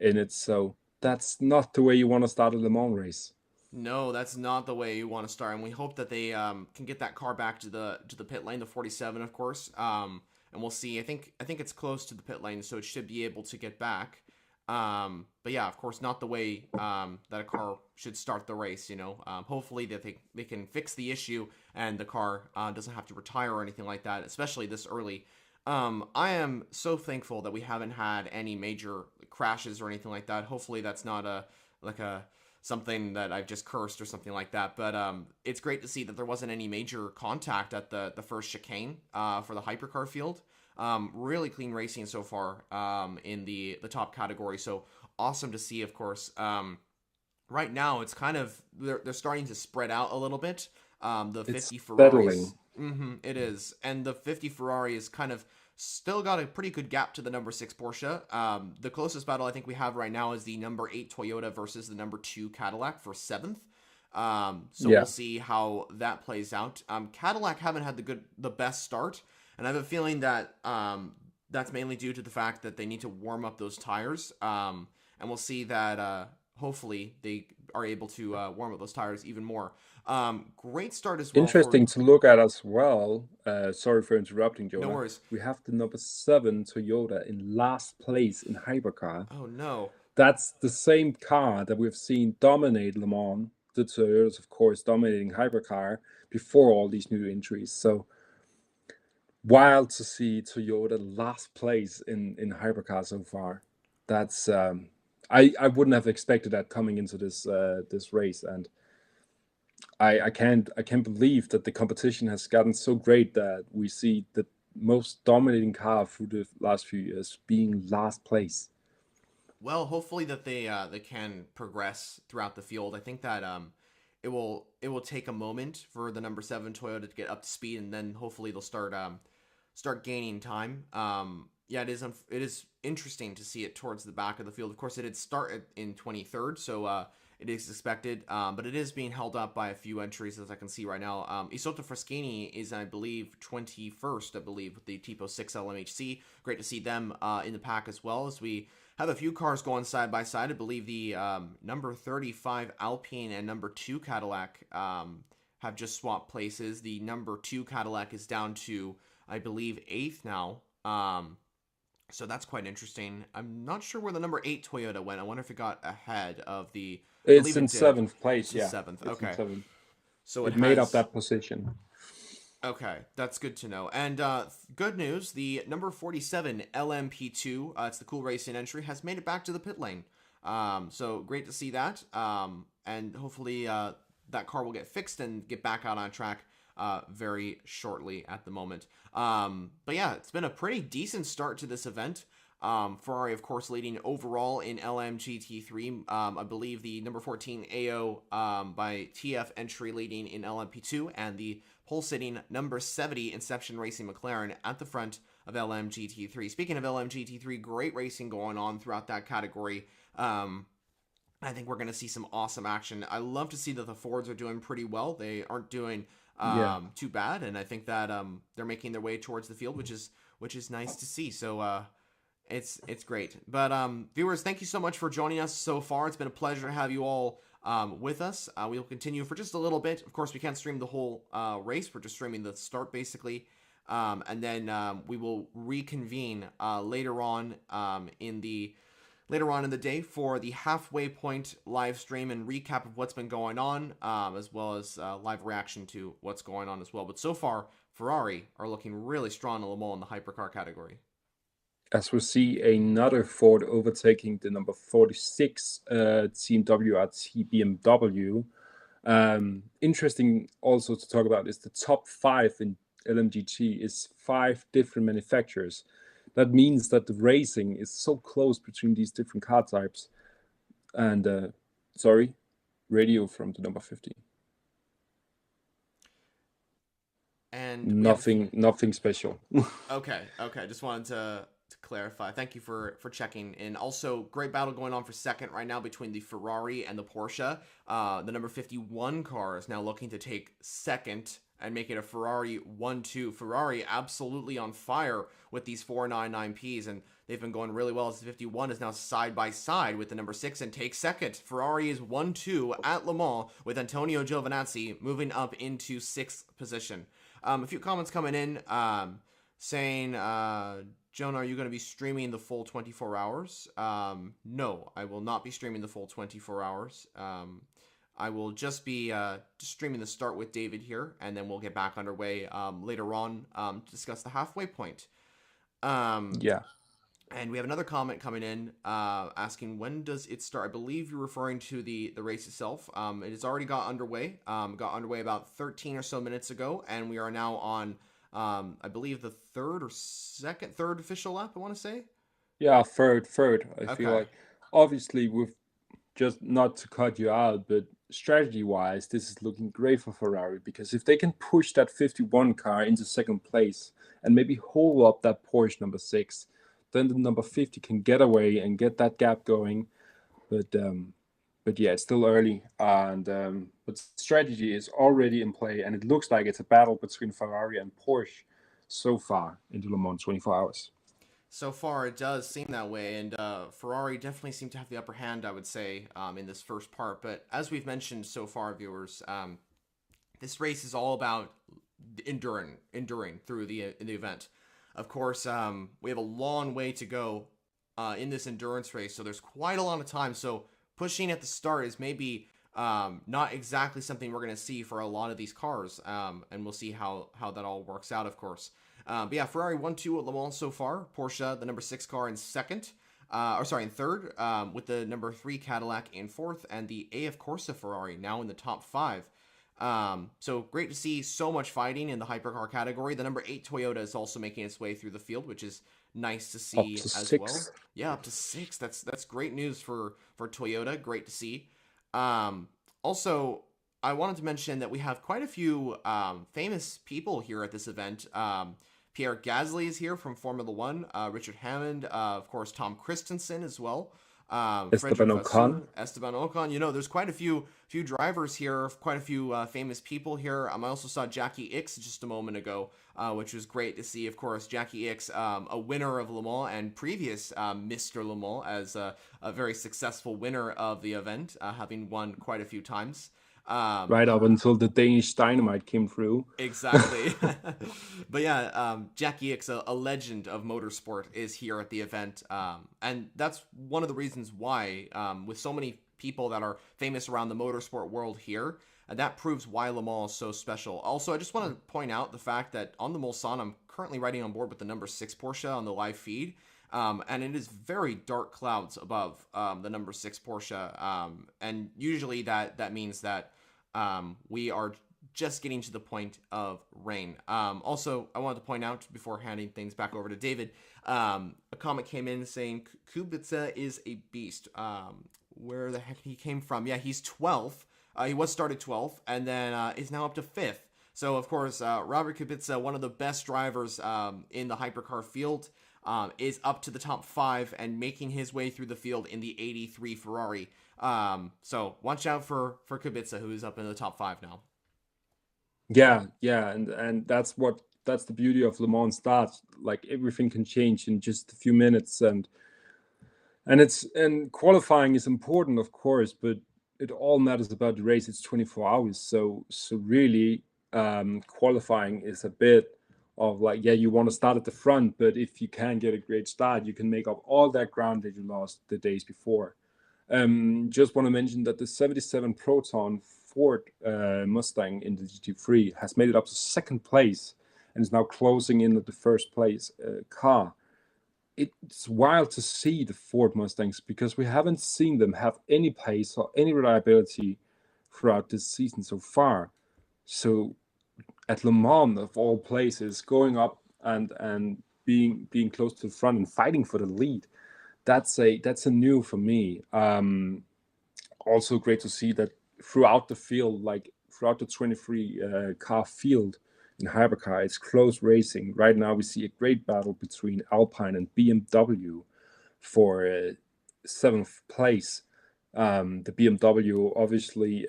in it. So that's not the way you want to start a Le Mans race. No, that's not the way you want to start, and we hope that they can get that car back to the pit lane, the 47, of course. And we'll see. I think it's close to the pit lane, so it should be able to get back. But yeah, of course, not the way that a car should start the race. You know, hopefully that they can fix the issue and the car doesn't have to retire or anything like that, especially this early. I am so thankful that we haven't had any major crashes or anything like that. Hopefully, that's not something that I've just cursed or something like that. But it's great to see that there wasn't any major contact at the first chicane for the hypercar field. Really clean racing so far in the top category. So awesome to see, of course. Right now, it's kind of they're starting to spread out a little bit. The 50 Ferraris. It is. And the 50 Ferrari is kind of still got a pretty good gap to the number 6 Porsche. The closest battle I think we have right now is the number 8 Toyota versus the number 2 Cadillac for 7th. We'll see how that plays out. Cadillac haven't had the best start, and I have a feeling that that's mainly due to the fact that they need to warm up those tires. And we'll see that hopefully they are able to warm up those tires even more. Great start as well. Interesting to look at as well. Sorry for interrupting, Jonah. No worries. We have the number 7 Toyota in last place in hypercar. Oh no. That's the same car that we've seen dominate Le Mans. The Toyotas, of course, dominating hypercar before all these new entries. So wild to see Toyota last place in hypercar so far. That's I wouldn't have expected that coming into this race, and I can't believe that the competition has gotten so great that we see the most dominating car through the last few years being last place. Well, hopefully that they can progress throughout the field. I think that it will take a moment for the number 7 Toyota to get up to speed, and then hopefully they'll start gaining time. Yeah, it is interesting to see it towards the back of the field. Of course, it had started in 23rd, so it is expected, but it is being held up by a few entries, as I can see right now. Isotta Fraschini is, I believe, 21st, I believe, with the Tipo 6 LMHC. Great to see them in the pack as well, as we have a few cars going side by side. I believe the number 35 Alpine and number 2 Cadillac have just swapped places. The number 2 Cadillac is down to, I believe, 8th now. So that's quite interesting. I'm not sure where the number 8 Toyota went. I wonder if it got ahead of the... It's in 7th place, yeah. 7th, okay. 7th. So it made up that position. Okay, that's good to know. And good news, the number 47 LMP2, it's the Cool Racing entry, has made it back to the pit lane. So great to see that. And hopefully that car will get fixed and get back out on track very shortly at the moment. But yeah, it's been a pretty decent start to this event. Ferrari, of course, leading overall in LMGT3. I believe the number 14 AO by TF entry leading in LMP2, and the pole-sitting number 70 Inception Racing McLaren at the front of LMGT3. Speaking of LMGT3, great racing going on throughout that category. I think we're going to see some awesome action. I love to see that the Fords are doing pretty well. They aren't doing Yeah. too bad. And I think that they're making their way towards the field, which is nice to see. So it's great. But viewers, thank you so much for joining us so far. It's been a pleasure to have you all with us. We will continue for just a little bit. Of course, we can't stream the whole race. We're just streaming the start, basically. And then we will reconvene later on in the day for the halfway point live stream and recap of what's been going on, as well as live reaction to what's going on as well. But so far, Ferrari are looking really strong in Le Mans in the hypercar category. As we see another Ford overtaking the number 46 Team WRT BMW. Interesting also to talk about is the top 5 in LMGT is 5 different manufacturers. That means that the racing is so close between these different car types. And sorry, radio from the number 50. And nothing special. Okay. Just wanted to clarify. Thank you for checking in. Also, great battle going on for second right now between the Ferrari and the Porsche. The number 51 car is now looking to take second and make it a Ferrari 1-2. Ferrari absolutely on fire with these 499Ps, and they've been going really well as the 51 is now side by side with the number 6 and takes second. Ferrari is 1-2 at Le Mans with Antonio Giovinazzi moving up into 6th position. A few comments coming in saying, Jonah, are you going to be streaming the full 24 hours? No, I will not be streaming the full 24 hours. I will just be streaming the start with David here, and then we'll get back underway later on to discuss the halfway point. Yeah. And we have another comment coming in asking, when does it start? I believe you're referring to the race itself. It has already got underway. Got underway about 13 or so minutes ago, and we are now on, I believe, the third official lap, I want to say. Yeah, third. I feel Okay. like, obviously, with just not to cut you out, but strategy-wise, this is looking great for Ferrari, because if they can push that 51 car into second place and maybe hold up that Porsche number 6, then the number 50 can get away and get that gap going. But yeah, it's still early, and but strategy is already in play, and it looks like it's a battle between Ferrari and Porsche so far into Le Mans 24 hours. So far, it does seem that way, and Ferrari definitely seem to have the upper hand, I would say, in this first part. But as we've mentioned so far, viewers, this race is all about enduring through the event. Of course, we have a long way to go in this endurance race, so there's quite a lot of time. So pushing at the start is maybe not exactly something we're going to see for a lot of these cars, and we'll see how that all works out, of course. But yeah, Ferrari 1-2 at Le Mans so far. Porsche, the number 6 car, in second. In third, with the number 3 Cadillac in fourth, and the AF Corsa Ferrari now in the top 5. So great to see so much fighting in the hypercar category. The number 8 Toyota is also making its way through the field, which is nice to see as 6. well. Yeah, up to 6. That's great news for Toyota. Great to see. Also, I wanted to mention that we have quite a few famous people here at this event. Pierre Gasly is here from Formula One. Richard Hammond, of course, Tom Christensen as well. Esteban Ocon. Esteban Ocon. You know, there's quite a few drivers here, quite a few famous people here. I also saw Jackie Ickx just a moment ago, which was great to see. Of course, Jackie Ickx, a winner of Le Mans and previous Mr. Le Mans, as a very successful winner of the event, having won quite a few times. Right up until the Danish Dynamite came through. Exactly. But yeah, Jackie Ickx, a legend of motorsport, is here at the event. And that's one of the reasons why, with so many people that are famous around the motorsport world here, that proves why Le Mans is so special. Also, I just want to point out the fact that on the Mulsanne, I'm currently riding on board with the number 6 Porsche on the live feed. And it is very dark clouds above the number 6 Porsche. And usually that means that we are just getting to the point of rain. Also, I wanted to point out before handing things back over to David, a comment came in saying Kubica is a beast. Where the heck he came from? Yeah, he's 12th. He was started 12th and then is now up to 5th. So, of course, Robert Kubica, one of the best drivers in the hypercar field, is up to the top 5 and making his way through the field in the 83 Ferrari. So watch out for Kubica, who is up in the top 5 now. Yeah, and that's the beauty of Le Mans start. Like everything can change in just a few minutes, and qualifying is important, of course, but it all matters about the race. It's 24 hours, so really, qualifying is a bit of like, yeah, you want to start at the front, but if you can get a great start, you can make up all that ground that you lost the days before. Just want to mention that the 77 Proton Ford Mustang in the GT3 has made it up to second place and is now closing in at the first place car. It's wild to see the Ford Mustangs because we haven't seen them have any pace or any reliability throughout this season so far. So at Le Mans, of all places, going up and being close to the front and fighting for the lead, that's a new for me. Also great to see that throughout the field, like throughout the 23 car field in hypercar, it's close racing. Right now, we see a great battle between Alpine and BMW for seventh place. The BMW obviously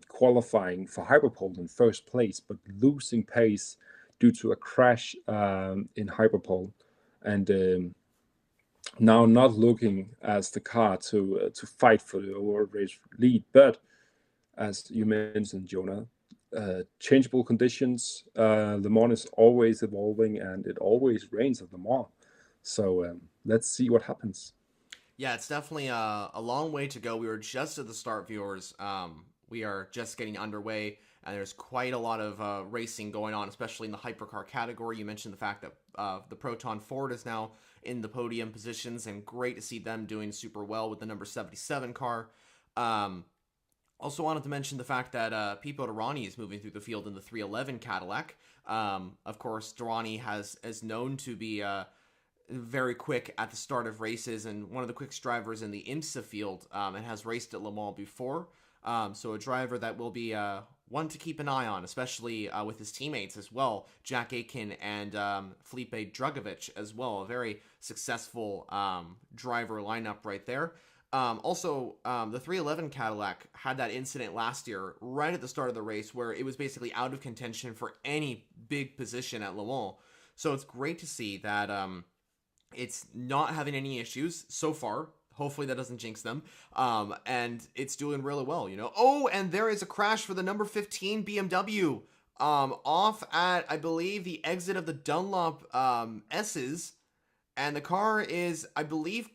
qualifying for Hyperpole in first place, but losing pace due to a crash in Hyperpole, and now not looking as the car to fight for the overall race lead. But as you mentioned, Jonah, changeable conditions. Le Mans is always evolving, and it always rains at Le Mans. So let's see what happens. Yeah, it's definitely a long way to go. We were just at the start, viewers. We are just getting underway, and there's quite a lot of racing going on, especially in the hypercar category. You mentioned the fact that the Proton Ford is now in the podium positions, and great to see them doing super well with the number 77 car. Um, Also wanted to mention the fact that Pipo Derani is moving through the field in the 311 Cadillac. Of course, Derani is known to be very quick at the start of races and one of the quickest drivers in the IMSA field, and has raced at Le Mans before. So a driver that will be one to keep an eye on, especially with his teammates as well, Jack Aitken and Felipe Drugovich as well. A very successful driver lineup right there. The 311 Cadillac had that incident last year, right at the start of the race, where it was basically out of contention for any big position at Le Mans. So it's great to see that it's not having any issues so far. Hopefully that doesn't jinx them. And it's doing really well, you know. Oh, and there is a crash for the number 15 BMW. Off at, I believe, the exit of the Dunlop S's. And the car is, I believe,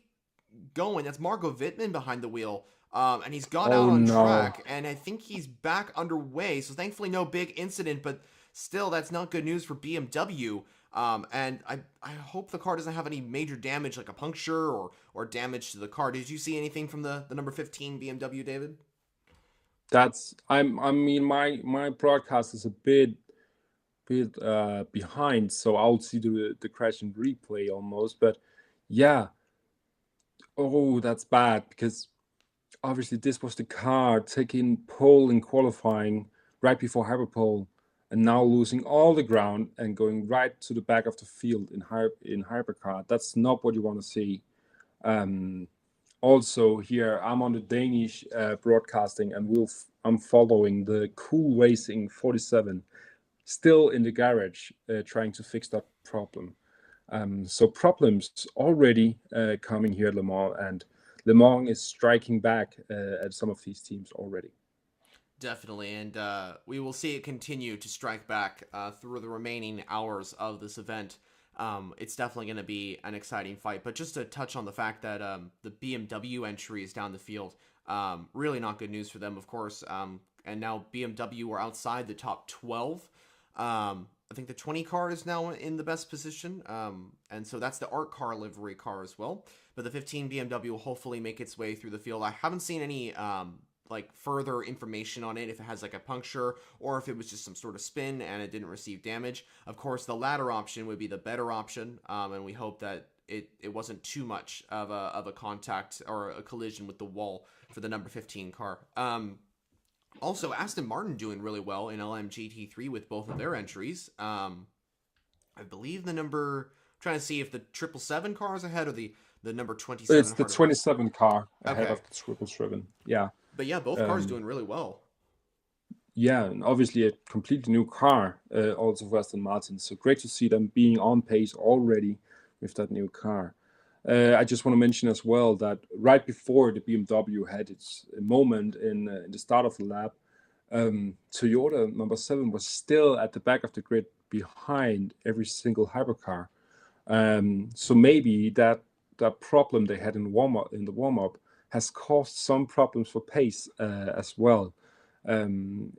going. That's Marco Wittmann behind the wheel. And he's got out Oh on no, track, and I think he's back underway. So thankfully, no big incident, but still, that's not good news for BMW. And I hope the car doesn't have any major damage, like a puncture or damage to the car. Did you see anything from the number 15 BMW, David? I mean, my broadcast is a bit behind, so I'll see the crash and replay almost. But yeah, oh, that's bad because obviously this was the car taking pole in qualifying right before hyperpole, and now losing all the ground and going right to the back of the field in hypercar. That's not what you want to see. Um, Also here I'm on the Danish broadcasting, and I'm following the Cool Racing 47 still in the garage trying to fix that problem. So problems already coming here at Le Mans, and Le Mans is striking back at some of these teams already. Definitely, and we will see it continue to strike back through the remaining hours of this event. It's definitely going to be an exciting fight. But just to touch on the fact that the BMW entry is down the field, really not good news for them, of course. And now BMW are outside the top 12. I think the 20 car is now in the best position. And so that's the art car livery car as well. But the 15 BMW will hopefully make its way through the field. I haven't seen any like further information on it, if it has like a puncture or if it was just some sort of spin and it didn't receive damage. Of course, the latter option would be the better option, and we hope that it wasn't too much of a contact or a collision with the wall for the number 15 car. Also, Aston Martin doing really well in LMGT3 with both of their entries. I believe the number, I'm trying to see if the 777 car is ahead or the number 27 It's the Heart of Ice. 27 car ahead Okay. of the triple driven. Yeah. But yeah, both cars doing really well. Yeah, and obviously a completely new car, also for Aston Martin. So great to see them being on pace already with that new car. I just want to mention as well that right before the BMW had its moment in the start of the lap, Toyota number 7 was still at the back of the grid behind every single hypercar. So maybe that problem they had in the warm up has caused some problems for pace as well.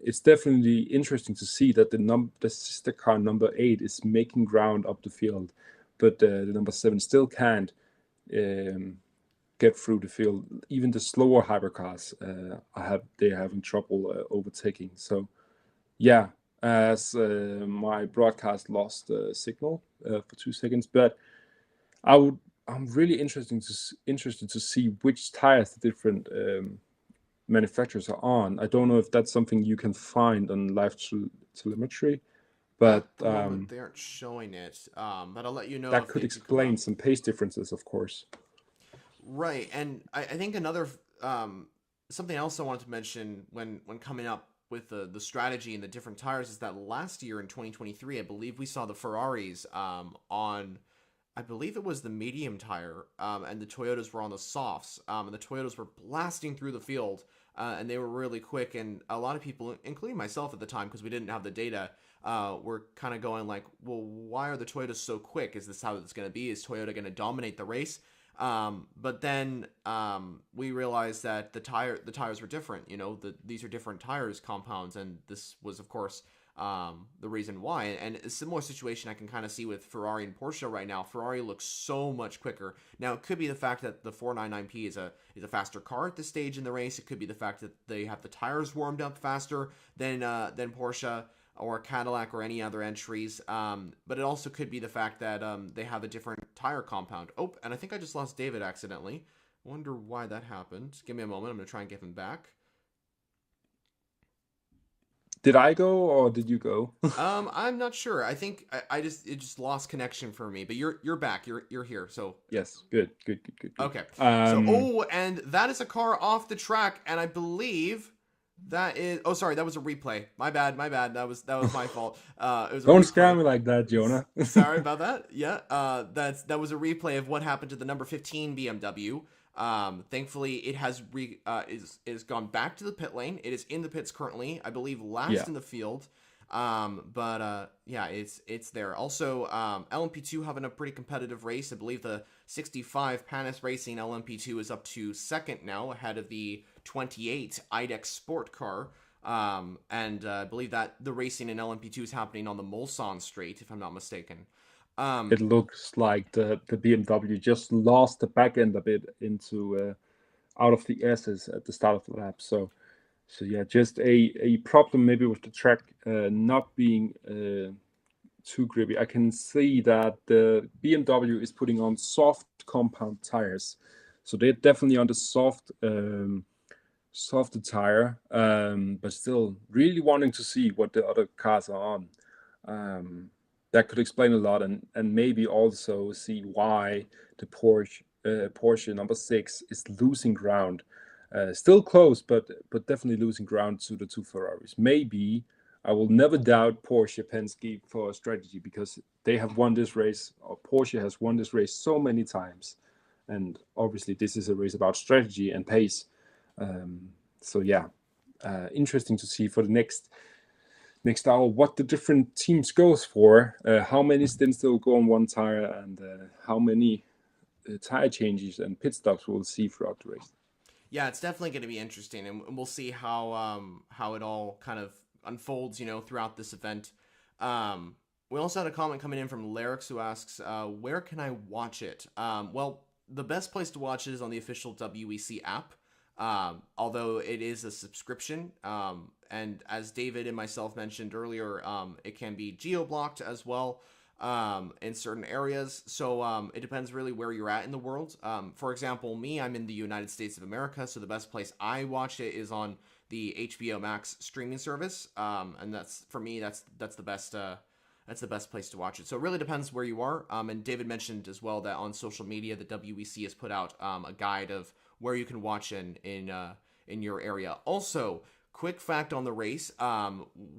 It's definitely interesting to see that the sister car number 8 is making ground up the field, but the number 7 still can't um, get through the field. Even the slower hypercars they're having trouble overtaking. So yeah, as my broadcast lost signal for 2 seconds, but I would. I'm really interested to see which tires the different manufacturers are on. I don't know if that's something you can find on telemetry, At but the moment, they aren't showing it, but I'll let you know that if could they do come explain up. some pace differences, of course. Right, and I think another something else I wanted to mention when coming up with the strategy and the different tires is that last year in 2023, I believe we saw the Ferraris on, I believe it was the medium tire, and the Toyotas were on the softs, and the Toyotas were blasting through the field, and they were really quick, and a lot of people, including myself at the time, because we didn't have the data, were kind of going like, well, why are the Toyotas so quick? Is this how it's going to be? Is Toyota going to dominate the race? But then we realized that the tires were different. You know, these are different tires compounds, and this was, of course, the reason why. And a similar situation I can kind of see with Ferrari and Porsche right now. Ferrari looks so much quicker. Now, it could be the fact that the 499P is a faster car at this stage in the race. It could be the fact that they have the tires warmed up faster than Porsche or Cadillac or any other entries. But it also could be the fact that they have a different tire compound. Oh, and I think I just lost David accidentally. Wonder why that happened. Give me a moment. I'm going to try and get him back. Did I go or did you go? I'm not sure. I think it just lost connection for me. But you're back. You're here. So Yes, good, good, good, good, good. okay. So and that is a car off the track, and I believe that is. Oh, sorry, that was a replay. My bad. My bad. That was my fault. It was a Don't scare replay. me like that, Jonah. Sorry about that. Yeah. That was a replay of what happened to the number 15 BMW. Thankfully, it has is gone back to the pit lane. It is in the pits currently. I believe last Yeah. in the field. But yeah, it's there. Also, LMP2 having a pretty competitive race. I believe the 65 Panis Racing LMP2 is up to second now, ahead of the 28 IDEX Sport car. And I believe that the racing in LMP2 is happening on the Mulsanne Straight, if I'm not mistaken. It looks like the BMW just lost the back end a bit into out of the S's at the start of the lap. So yeah, just a problem maybe with the track not being too grippy. I can see that the BMW is putting on soft compound tires, so they're definitely on the softer tire, but still really wanting to see what the other cars are on. That could explain a lot, and maybe also see why the Porsche number 6 is losing ground. Still close, but definitely losing ground to the two Ferraris. Maybe I will never doubt Porsche Penske for strategy, because they have won this race, or Porsche has won this race so many times, and obviously this is a race about strategy and pace. So yeah, interesting to see for the next hour what the different teams goes for, how many stints they'll go on one tire, and how many tire changes and pit stops we'll see throughout the race. Yeah, it's definitely going to be interesting, and we'll see how it all kind of unfolds, throughout this event. We also had a comment coming in from Larix who asks, where can I watch it? Well, the best place to watch it is on the official WEC app, although it is a subscription. And as David and myself mentioned earlier, it can be geo-blocked as well in certain areas. So it depends really where you're at in the world. For example, I'm in the United States of America, so the best place I watch it is on the HBO Max streaming service. And that's, for me, that's the best. That's the best place to watch it. So it really depends where you are. And David mentioned as well that on social media, the WEC has put out a guide of where you can watch in your area. Also, quick fact on the race,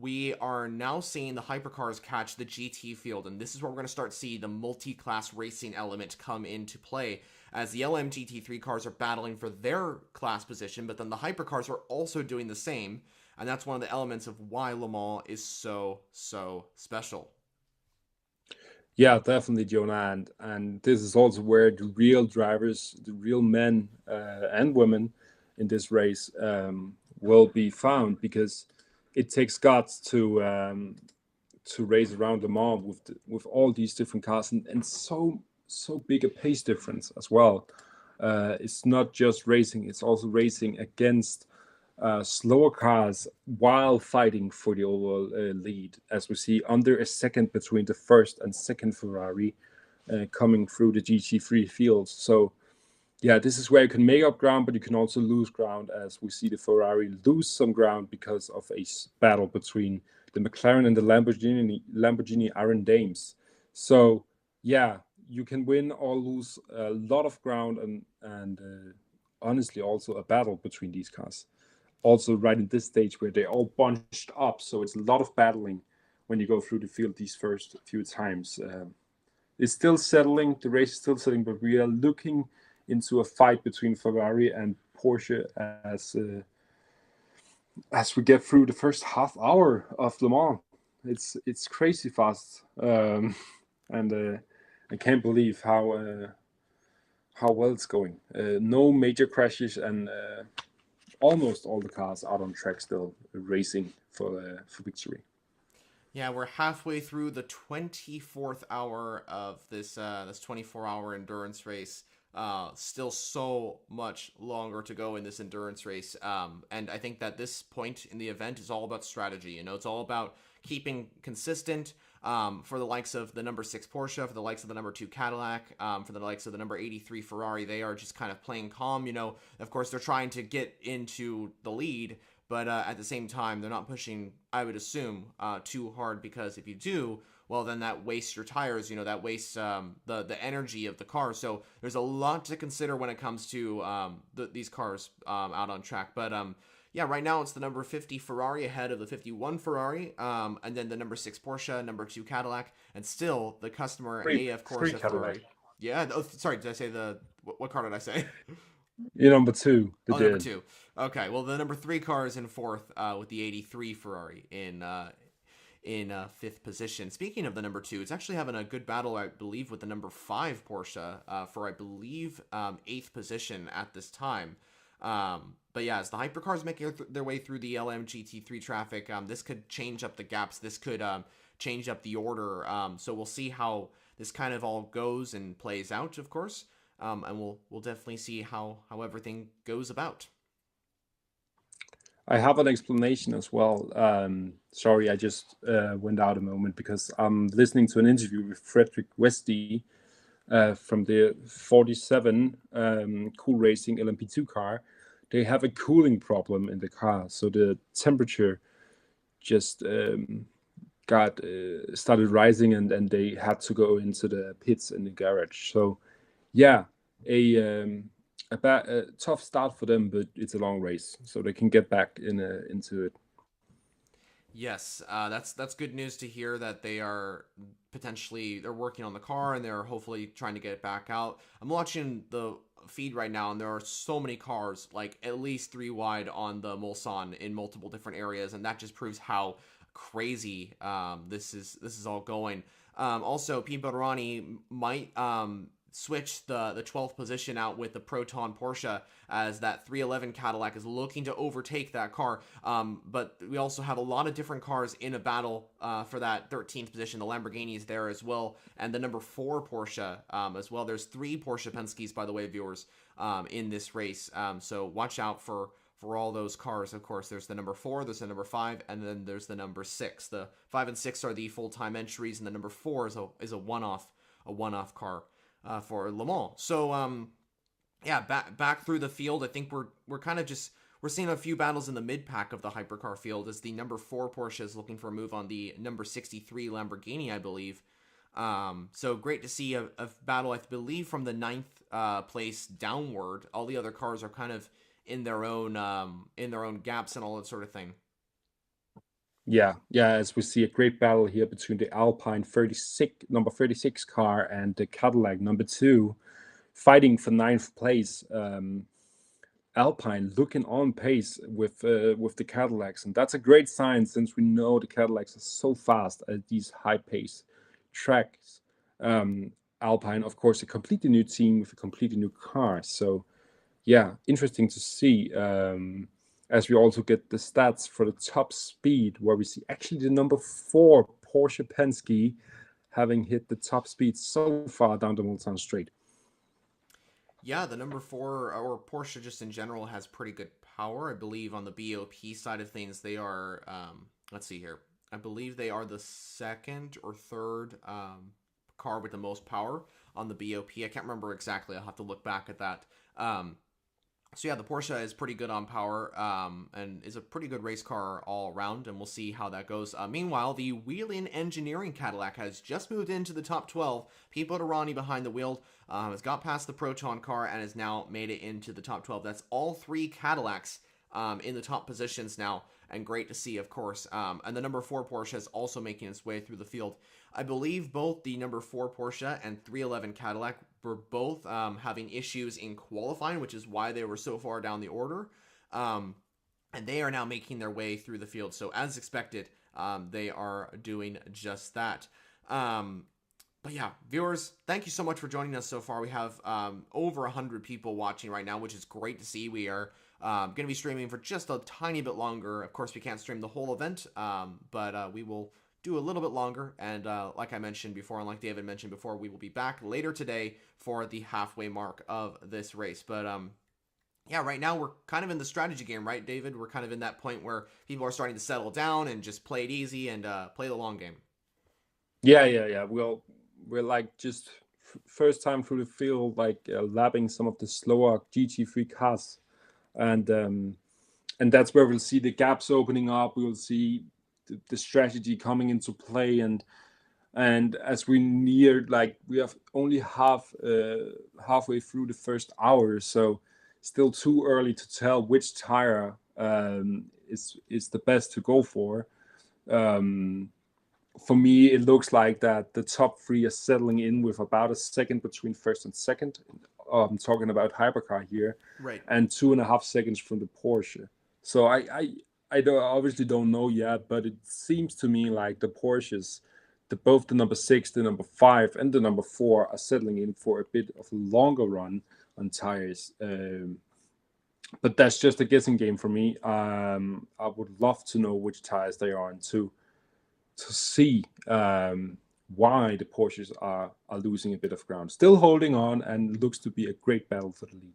we are now seeing the hypercars catch the GT field, and this is where we're going to start see the multi-class racing element come into play, as the LM GT3 cars are battling for their class position, but then the hypercars are also doing the same, and that's one of the elements of why Le Mans is so special. Yeah, definitely, Jonah, and this is also where the real drivers, the real men and women in this race will be found, because it takes guts to race around Le Mans with all these different cars, and so big a pace difference as well. It's not just racing; it's also racing against slower cars while fighting for the overall lead, as we see under a second between the first and second Ferrari coming through the GT3 fields. So yeah, this is where you can make up ground, but you can also lose ground, as we see the Ferrari lose some ground because of a battle between the McLaren and the Lamborghini Iron Dames. So yeah, you can win or lose a lot of ground, and honestly also a battle between these cars. Also, right in this stage where they're all bunched up, so it's a lot of battling when you go through the field these first few times. It's still settling, the race is still settling, but we are looking into a fight between Ferrari and Porsche as we get through the first half hour of Le Mans. It's crazy fast, and I can't believe how well it's going. No major crashes, and almost all the cars out on track still racing for victory. Yeah, we're halfway through the 24th hour of this 24-hour endurance race. Still so much longer to go in this endurance race. And I think that this point in the event is all about strategy. You know, it's all about keeping consistent. For the likes of the number 6 Porsche, for the likes of the number 2 Cadillac, for the likes of the number 83 Ferrari, they are just kind of playing calm. You know, of course, they're trying to get into the lead, but at the same time, they're not pushing, I would assume, too hard, because if you do, well, then that wastes your tires. You know, that wastes the energy of the car. So there's a lot to consider when it comes to these cars out on track. But yeah, right now it's the number 50 Ferrari ahead of the 51 Ferrari, and then the number 6 Porsche, number 2 Cadillac, and still the customer AF Three Porsche Cadillac. Ferrari. Yeah, oh, sorry, did I say what car did I say? You're number two. The Oh, number did. 2. Okay, well, the number 3 car is in fourth with the 83 Ferrari in fifth position. Speaking of the number 2, it's actually having a good battle, I believe, with the number 5 Porsche for, I believe, 8th position at this time. But yeah, as the hypercars making their way through the LM GT3 traffic, this could change up the gaps. This could change up the order. So we'll see how this kind of all goes and plays out, of course. And we'll definitely see how everything goes about. I have an explanation as well. Sorry, I just went out a moment because I'm listening to an interview with Frederick Westy from the 47 Cool Racing LMP2 car. They have a cooling problem in the car, so the temperature just got started rising, and they had to go into the pits in the garage. So yeah, a tough start for them, but it's a long race, so they can get back into it. Yes, that's good news to hear that they are they're working on the car and they're hopefully trying to get it back out. I'm watching the feed right now, and there are so many cars, like at least 3 wide on the Mulsanne in multiple different areas, and that just proves how crazy this is all going. Also, Pete Bottarani might switch the 12th position out with the Proton Porsche, as that 311 Cadillac is looking to overtake that car. But we also have a lot of different cars in a battle for that 13th position. The Lamborghini is there as well, and the number 4 Porsche as well. There's 3 Porsche Penske's, by the way, viewers, in this race. So watch out for all those cars. Of course, there's the number 4, there's the number 5, and then there's the number 6. The 5 and 6 are the full-time entries, and the number 4 is a one-off car for Le Mans. So yeah, back through the field, I think we're kind of we're seeing a few battles in the mid pack of the hypercar field, as the number 4 Porsche is looking for a move on the number 63 Lamborghini, I believe. So great to see a battle, I believe, from the 9th place downward. All the other cars are kind of in their own gaps and all that sort of thing. Yeah, yeah, as we see a great battle here between the Alpine 36, number 36 car and the Cadillac number 2, fighting for ninth place. Alpine looking on pace with the Cadillacs, and that's a great sign since we know the Cadillacs are so fast at these high pace tracks. Um, Alpine, of course, a completely new team with a completely new car. So yeah, interesting to see. As we also get the stats for the top speed, where we see actually the number 4 Porsche Penske having hit the top speed so far down the Mulsanne Straight. Yeah, the number 4 or Porsche just in general has pretty good power. I believe on the BOP side of things, they are. Let's see here. I believe they are the second or third car with the most power on the BOP. I can't remember exactly. I'll have to look back at that. So yeah, the Porsche is pretty good on power, and is a pretty good race car all around, and we'll see how that goes. Meanwhile, the Wheeling Engineering Cadillac has just moved into the top 12. Pipo Derani behind the wheel has got past the Proton car and has now made it into the top 12. That's all 3 Cadillacs in the top positions now, and great to see, of course. And the number 4 Porsche is also making its way through the field. I believe both the number 4 Porsche and 311 Cadillac were both having issues in qualifying, which is why they were so far down the order. And they are now making their way through the field. So as expected, they are doing just that. But yeah, viewers, thank you so much for joining us so far. We have over 100 people watching right now, which is great to see. We are going to be streaming for just a tiny bit longer. Of course, we can't stream the whole event, but we will do a little bit longer. And like I mentioned before, and like David mentioned before, we will be back later today for the halfway mark of this race. But yeah, right now we're kind of in the strategy game, right, David? We're kind of in that point where people are starting to settle down and just play it easy and play the long game. Yeah. We're like just first time through the field, like lapping some of the slower GT3 cars, and that's where we'll see the gaps opening up. We will see the strategy coming into play, and as we near, like we have only halfway through the first hour, so still too early to tell which tire is the best to go for. For me, it looks like that the top 3 are settling in with about a second between first and second. I'm talking about hypercar here, Right. and 2.5 seconds from the Porsche. So I obviously don't know yet, but it seems to me like the Porsches, both the number 6, the number 5, and the number 4 are settling in for a bit of a longer run on tires. But that's just a guessing game for me. I would love to know which tires they are on to see why the Porsches are losing a bit of ground. Still holding on, and looks to be a great battle for the lead.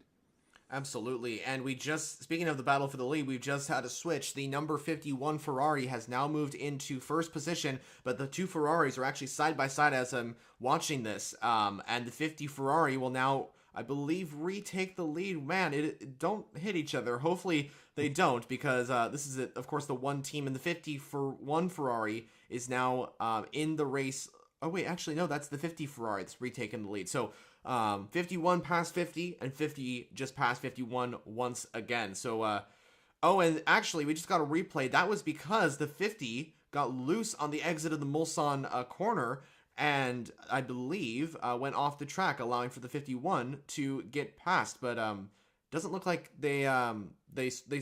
Absolutely. And we just, speaking of the battle for the lead, we've just had a switch. The number 51 Ferrari has now moved into first position, but the 2 Ferraris are actually side by side as I'm watching this. And the 50 Ferrari will now, I believe, retake the lead. Man, it don't hit each other. Hopefully they don't, because this is, of course, the one team. And the 51 Ferrari is now in the race. Oh, wait, actually, no, that's the 50 Ferrari that's retaken the lead. So 51 past 50 and 50 just past 51 once again. So, oh, and actually, we just got a replay. That was because the 50 got loose on the exit of the Mulsanne corner, and I believe went off the track, allowing for the 51 to get past. But doesn't look like they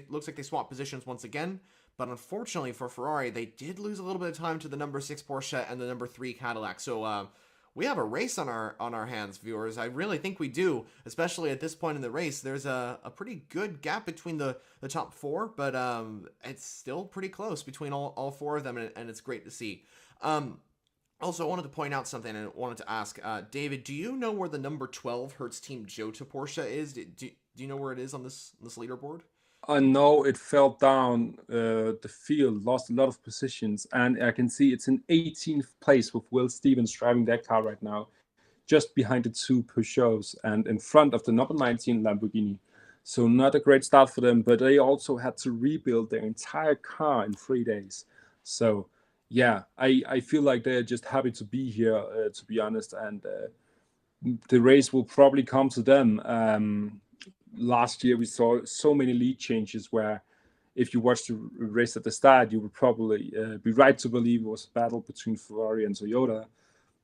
looks like they swapped positions once again. But unfortunately for Ferrari, they did lose a little bit of time to the number 6 Porsche and the number 3 Cadillac. So we have a race on our hands, viewers. I really think we do, especially at this point in the race. There's a pretty good gap between the top 4, but it's still pretty close between all 4 of them, and it's great to see. Also, I wanted to point out something and wanted to ask, David, do you know where the number 12 Hertz Team Jota Porsche is? Do you know where it is on this leaderboard? I know it fell down the field, lost a lot of positions, and I can see it's in 18th place with Will Stevens driving that car right now, just behind the 2 Peugeots and in front of the number 19 Lamborghini. So not a great start for them, but they also had to rebuild their entire car in 3 days. So yeah, I feel like they're just happy to be here, to be honest, and the race will probably come to them. last year we saw so many lead changes where if you watched the race at the start, you would probably be right to believe it was a battle between Ferrari and Toyota.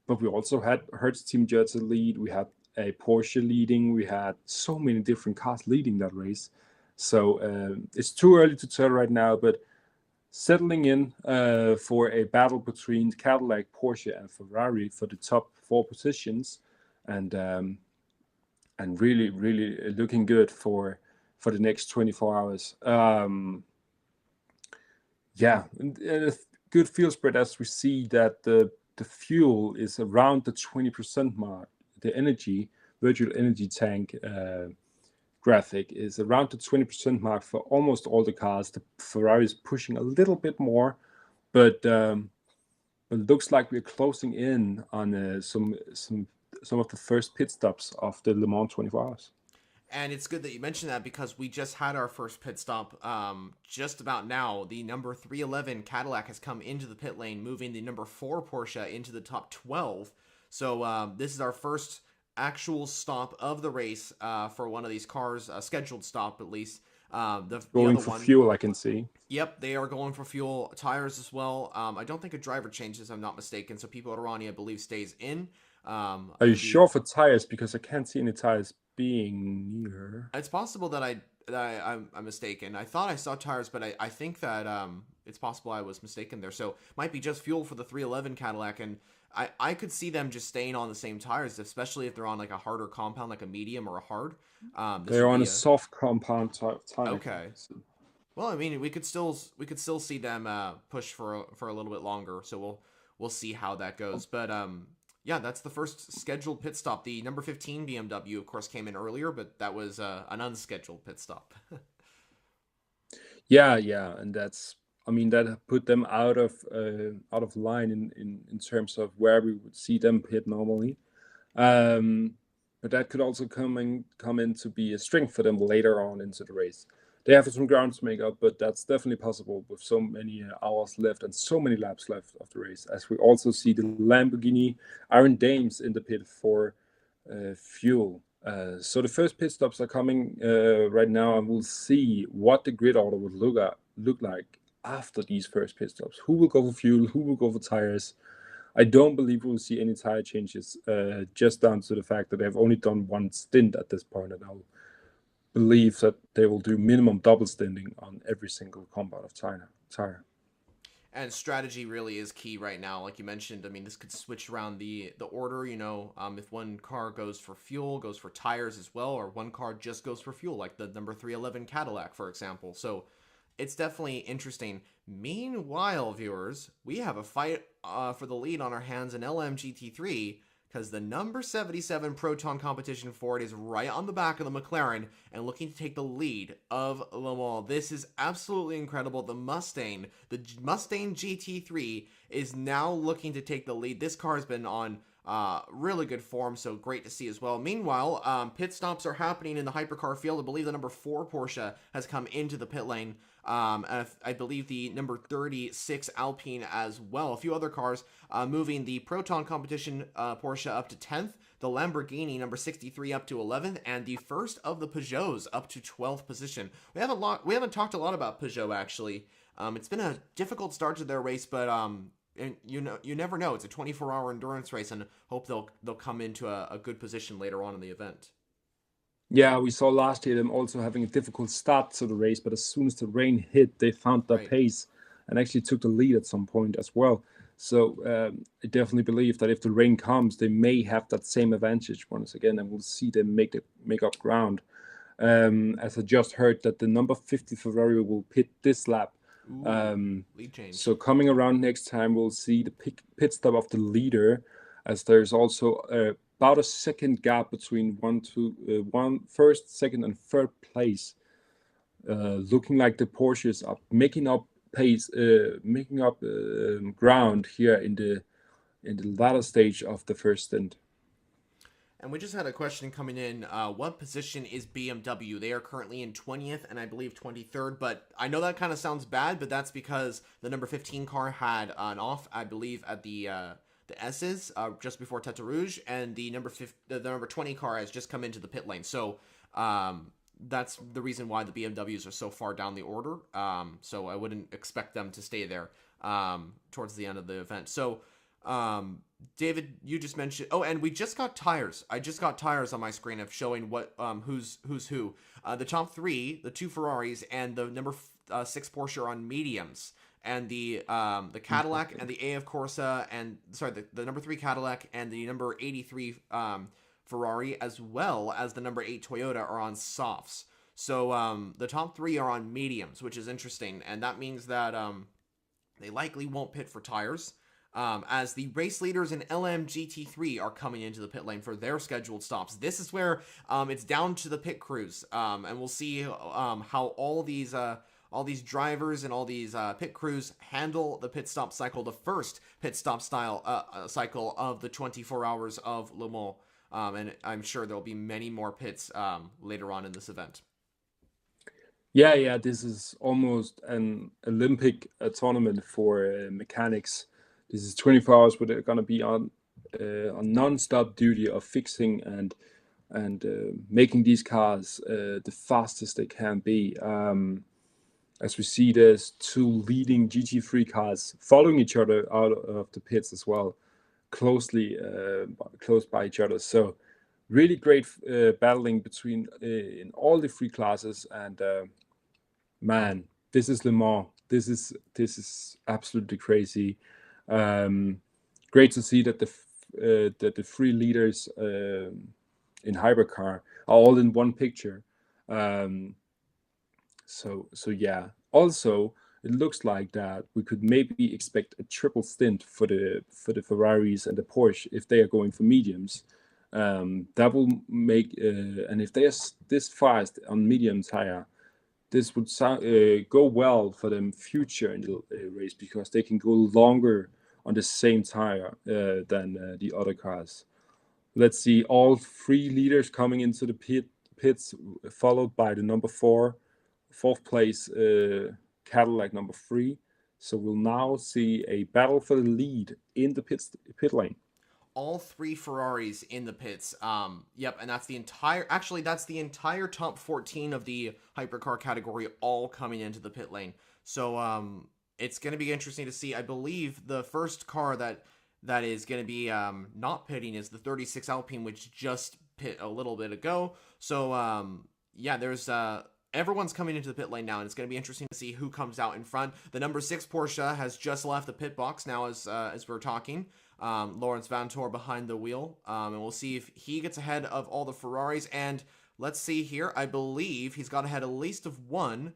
But we also had Hertz Team Jets lead. We had a Porsche leading. We had so many different cars leading that race. So it's too early to tell right now, but settling in for a battle between Cadillac, Porsche, and Ferrari for the top 4 positions, and really, really looking good for the next 24 hours. Yeah, and a good fuel spread as we see that the fuel is around the 20% mark. The energy, virtual energy tank graphic is around the 20% mark for almost all the cars. The Ferrari is pushing a little bit more, but it looks like we're closing in on some of the first pit stops of the Le Mans 24 hours. And it's good that you mentioned that because we just had our first pit stop just about now. The number 311 Cadillac has come into the pit lane, moving the number 4 Porsche into the top 12. So this is our first actual stop of the race for one of these cars, a scheduled stop at least. The Going other for one, fuel, I can see. yep, they are going for fuel, tires as well. I don't think a driver changes, I'm not mistaken. So Pipo Arani, I believe, stays in. Are you sure for tires? Because I can't see any tires being near. It's possible that I'm mistaken. I thought I saw tires, but I think that it's possible I was mistaken there. So might be just fuel for the 311 Cadillac, and I could see them just staying on the same tires, especially if they're on like a harder compound, like a medium or a hard. They're on a soft compound type tire. Okay. Well, I mean, we could still see them push for a little bit longer. So we'll see how that goes. But yeah, that's the first scheduled pit stop. The number 15 BMW, of course, came in earlier, but that was an unscheduled pit stop. Yeah, and I mean that put them out of line in terms of where we would see them pit normally. But that could also come in to be a strength for them later on into the race. They have some ground to make up, but that's definitely possible with so many hours left and so many laps left of the race. As we also see the Lamborghini Iron Dames in the pit for fuel. So the first pit stops are coming right now, and we'll see what the grid order would look like after these first pit stops. Who will go for fuel? Who will go for tires? I don't believe we'll see any tire changes, just down to the fact that they've only done one stint at this point, and I'll believe that they will do minimum double stinting on every single compound of tire. And strategy really is key right now. Like you mentioned, I mean, this could switch around the order, if one car goes for fuel, goes for tires as well, or one car just goes for fuel, like the number 311 Cadillac, for example. So it's definitely interesting. Meanwhile, viewers, we have a fight for the lead on our hands in LMGT3 because the number 77 Proton Competition Ford is right on the back of the McLaren and looking to take the lead of Le Mans. This is absolutely incredible. The Mustang GT3 is now looking to take the lead. This car has been on really good form, so great to see as well. Meanwhile, pit stops are happening in the hypercar field. I believe the number 4 Porsche has come into the pit lane. And I believe the number 36 Alpine as well. A few other cars moving the Proton Competition Porsche up to 10th, the Lamborghini number 63 up to 11th, and the first of the Peugeots up to 12th position. We haven't talked a lot about Peugeot actually. It's been a difficult start to their race, but and you never know. It's a 24-hour endurance race, and hope they'll come into a good position later on in the event. Yeah, we saw last year them also having a difficult start to the race, but as soon as the rain hit, they found their pace and actually took the lead at some point as well. So I definitely believe that if the rain comes, they may have that same advantage once again, and we'll see them make up ground. As I just heard that the number 50 Ferrari will pit this lap. Lead change. So coming around next time, we'll see the pit stop of the leader, as there's also about a second gap between first, second, and third place. Looking like the Porsches are making up pace, ground here in the latter stage of the first stint. And we just had a question coming in. What position is BMW? They are currently in 20th and I believe 23rd. But I know that kind of sounds bad, but that's because the number 15 car had an off, I believe, at the S's just before Tete Rouge, and the number 20 car has just come into the pit lane. So that's the reason why the BMWs are so far down the order. So I wouldn't expect them to stay there towards the end of the event. So, David, you just mentioned. Oh, and we just got tires. I just got tires on my screen of showing what who's who. The top three, the two Ferraris and the number 6 Porsche are on mediums, and the Cadillac and the AF Corsa and the number 3 Cadillac and the number 83 Ferrari, as well as the number 8 Toyota, are on softs. So the top three are on mediums, which is interesting, and that means that they likely won't pit for tires. As the race leaders in LMGT3 are coming into the pit lane for their scheduled stops. This is where it's down to the pit crews, and we'll see how all these drivers and all these pit crews handle the pit stop cycle, the first pit stop cycle of the 24 hours of Le Mans. And I'm sure there'll be many more pits later on in this event. Yeah, this is almost an Olympic tournament for mechanics. This is 24 hours where they're gonna be on non-stop duty of fixing and making these cars the fastest they can be. As we see, there's two leading GT3 cars following each other out of the pits as well, close by each other. So really great battling between in all the three classes, and man, this is Le Mans. This is absolutely crazy. Great to see that the three leaders in hypercar are all in one picture. So yeah. Also, it looks like that we could maybe expect a triple stint for the Ferraris and the Porsche if they are going for mediums. That will make and if they are this fast on medium tire, this would go well for them future in the race, because they can go longer on the same tire than the other cars. Let's see all three leaders coming into the pits, followed by the number 4, fourth place Cadillac number 3. So we'll now see a battle for the lead in the pit lane. All three Ferraris in the pits. Yep, and that's the entire top 14 of the hypercar category, all coming into the pit lane. So it's going to be interesting to see. I believe the first car that is going to be not pitting is the 36 Alpine, which just pit a little bit ago. So yeah, there's everyone's coming into the pit lane now, and it's going to be interesting to see who comes out in front. The number 6 Porsche has just left the pit box now as we're talking. Lawrence Vantor behind the wheel, and we'll see if he gets ahead of all the Ferraris. And let's see here, I believe he's got ahead at least of one.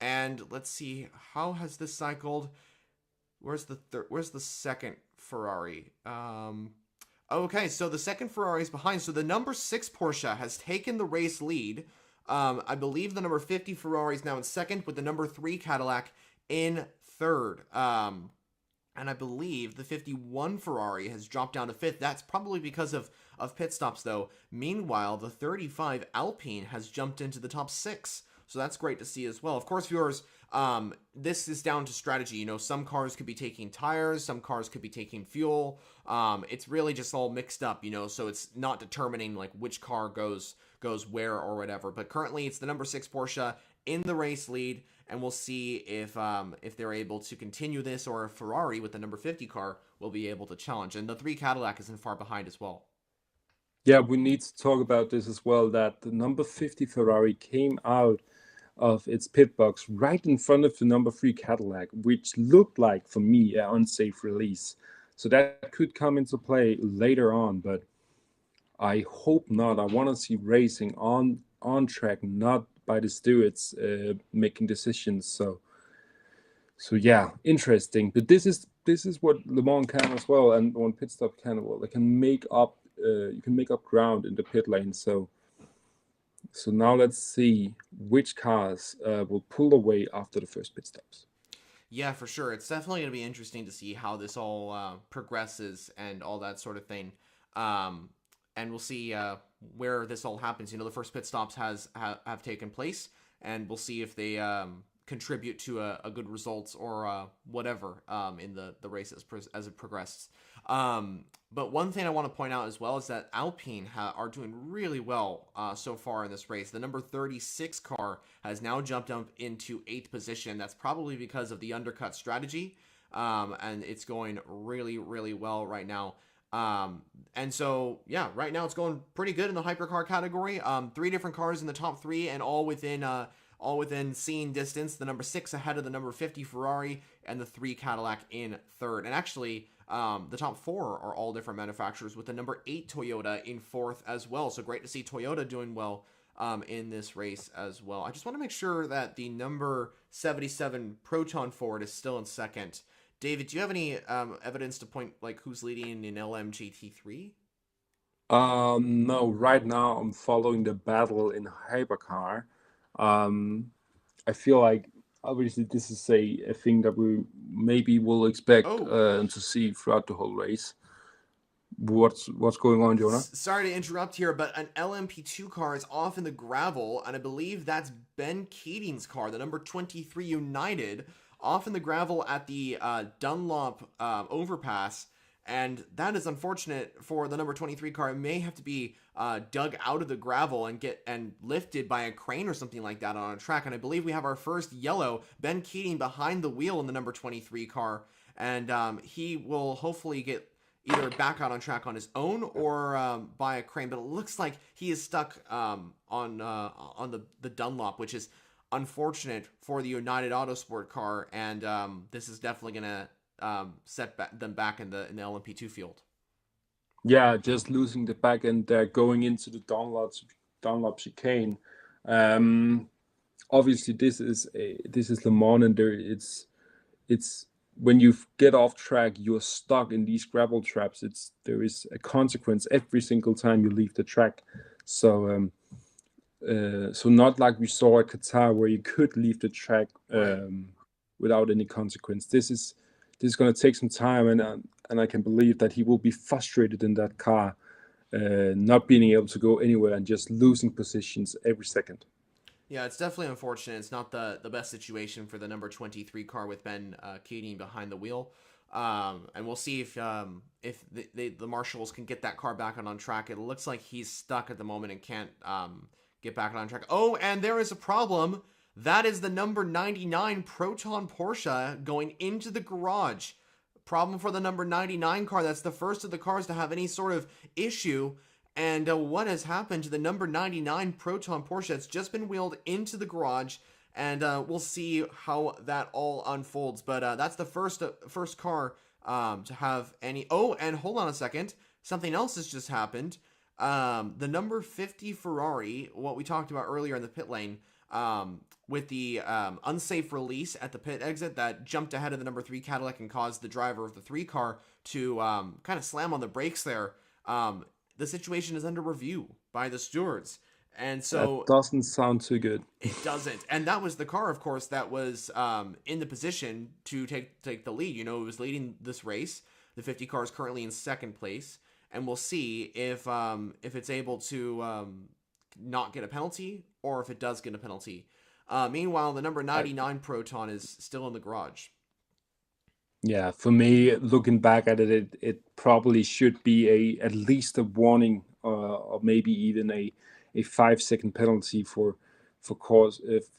And let's see, how has this cycled? Where's the second Ferrari? Okay, so the second Ferrari is behind. So the number 6 Porsche has taken the race lead. I believe the number 50 Ferrari is now in second, with the number 3 Cadillac in third. And I believe the 51 Ferrari has dropped down to 5th. That's probably because of pit stops, though. Meanwhile, the 35 Alpine has jumped into the top 6. So that's great to see as well. Of course, viewers, this is down to strategy. You know, some cars could be taking tires, some cars could be taking fuel. It's really just all mixed up, you know, so it's not determining like which car goes where or whatever. But currently, it's the number 6 Porsche in the race lead, and we'll see if they're able to continue this, or if Ferrari with the number 50 car will be able to challenge. And the 3 Cadillac isn't far behind as well. Yeah, we need to talk about this as well, that the number 50 Ferrari came out of its pit box right in front of the number 3 Cadillac, which looked like, for me, an unsafe release. So that could come into play later on, but I hope not. I want to see racing on track, not by the stewards making decisions. So yeah, interesting. But this is what Le Mans can as well, and on pit stop can as well. They can make up. You can make up ground in the pit lane. So now let's see which cars will pull away after the first pit stops. Yeah, for sure. It's definitely going to be interesting to see how this all progresses and all that sort of thing. And we'll see where this all happens. You know, the first pit stops have taken place, and we'll see if they contribute to a good results or whatever in the race as it progresses. But one thing I want to point out as well is that Alpine are doing really well so far in this race. The number 36 car has now jumped up into 8th position. That's probably because of the undercut strategy, and it's going really, really well right now. And so, yeah, right now it's going pretty good in the hypercar category. 3 different cars in the top 3 and all within seeing distance. The number 6 ahead of the number 50 Ferrari and the 3 Cadillac in 3rd. And actually, the top 4 are all different manufacturers, with the number 8 Toyota in 4th as well. So great to see Toyota doing well in this race as well. I just want to make sure that the number 77 Proton Ford is still in 2nd. David, do you have any evidence to point like who's leading in LMGT3? No, right now I'm following the battle in hypercar. Um, I feel like obviously this is a thing that we maybe will expect Oh, to see throughout the whole race. What's going on, Jonah? sorry to interrupt here, but an LMP2 car is off in the gravel, and I believe that's Ben Keating's car, the number 23 United, off in the gravel at the Dunlop overpass. And that is unfortunate for the number 23 car. It may have to be dug out of the gravel and lifted by a crane or something like that on a track. And I believe we have our first yellow, Ben Keating behind the wheel in the number 23 car. And he will hopefully get either back out on track on his own or by a crane. But it looks like he is stuck on the Dunlop, which is unfortunate for the United Autosport car. And this is definitely going to set them back in the LMP2 field. Yeah, just losing the back end there, going into the Dunlop chicane. Um, Obviously, this is Le Mans, and it's when you get off track, you're stuck in these gravel traps. There is a consequence every single time you leave the track. So so not like we saw at Qatar where you could leave the track without any consequence. This is going to take some time, and I can believe that he will be frustrated in that car, not being able to go anywhere and just losing positions every second. Yeah, it's definitely unfortunate. It's not the best situation for the number 23 car with Ben Keating behind the wheel. And we'll see if the marshals can get that car back on track. It looks like he's stuck at the moment and can't get back on track. Oh, and there is a problem. That is the number 99 Proton Porsche going into the garage. Problem for the number 99 car. That's the first of the cars to have any sort of issue. And what has happened to the number 99 Proton Porsche? It's just been wheeled into the garage, and we'll see how that all unfolds. But that's the first car to have any. Oh, and hold on a second. Something else has just happened. The number 50 Ferrari, what we talked about earlier in the pit lane, with the unsafe release at the pit exit that jumped ahead of the number 3 Cadillac and caused the driver of the 3 car to kind of slam on the brakes there. The situation is under review by the stewards. And so that doesn't sound too good. It doesn't. And that was the car, of course, that was in the position to take the lead. You know, it was leading this race. The 50 car is currently in 2nd place. And we'll see if it's able to not get a penalty or if it does get a penalty. Meanwhile, the number 99 Proton is still in the garage. Yeah, for me, looking back at it, it probably should be at least a warning, or maybe even a 5-second penalty for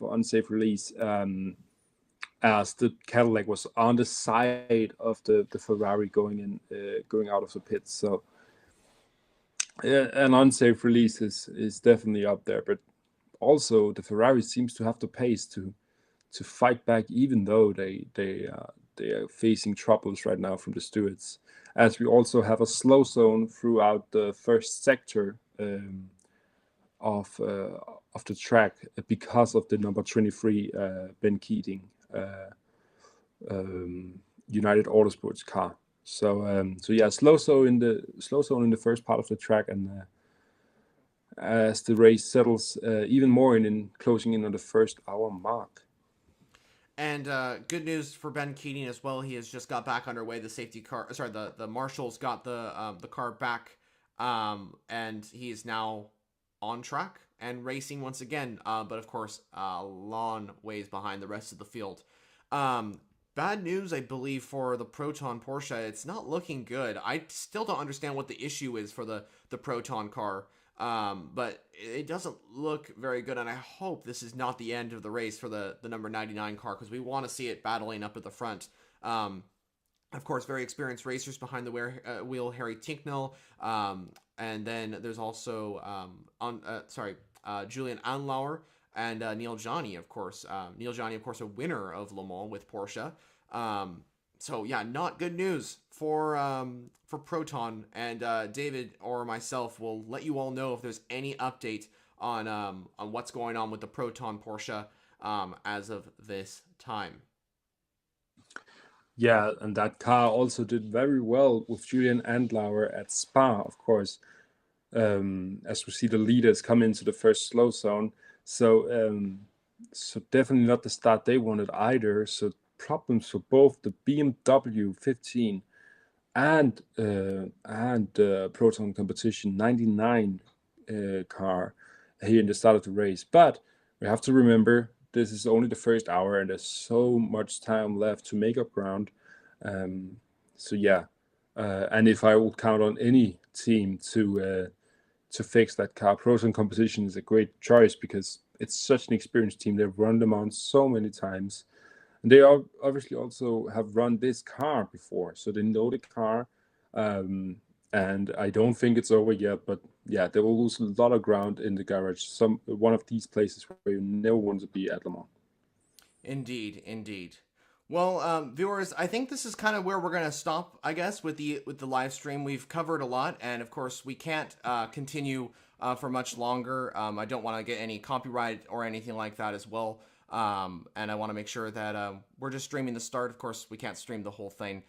unsafe release, as the Cadillac was on the side of the Ferrari going out of the pits. So an unsafe release is definitely up there, but also the Ferrari seems to have the pace to fight back, even though they are facing troubles right now from the stewards, as we also have a slow zone throughout the first sector of the track because of the number 23 Ben Keating United Autosports car. So yeah, slow zone in the first part of the track, and as the race settles even more in closing in on the first hour mark. And good news for Ben Keating as well. He has just got back underway. The safety car, sorry, the marshals got the car back, and he is now on track and racing once again. But of course, a long ways behind the rest of the field. bad news, I believe, for the Proton Porsche. It's not looking good. I still don't understand what the issue is for the Proton car. But it doesn't look very good, and I hope this is not the end of the race for the number 99 car, because we want to see it battling up at the front. Of course, very experienced racers behind the wheel, Harry Tinknell, and then there's also Julian Anlauer and Neil Johnny, of course. Neil Johnny, of course, a winner of Le Mans with Porsche. So yeah, not good news for Proton. And David or myself will let you all know if there's any update on what's going on with the Proton Porsche as of this time. Yeah, and that car also did very well with Julian Andlauer at Spa, of course. As we see the leaders come into the first slow zone. So definitely not the start they wanted either. So problems for both the BMW 15 and Proton Competition 99 car here in the start of the race. But we have to remember this is only the first hour and there's so much time left to make up ground. So yeah, and if I would count on any team to fix that car, Proton Competition is a great choice because it's such an experienced team. They've run them on so many times. And they obviously also have run this car before, so they know the car. And I don't think it's over yet, but yeah, they will lose a lot of ground in the garage. One of these places where you never want to be at Le Mans. Indeed, indeed. Well, viewers, I think this is kind of where we're going to stop, I guess, with the live stream. We've covered a lot, and of course, we can't continue for much longer. I don't want to get any copyright or anything like that as well. And I want to make sure that we're just streaming the start. Of course, we can't stream the whole thing.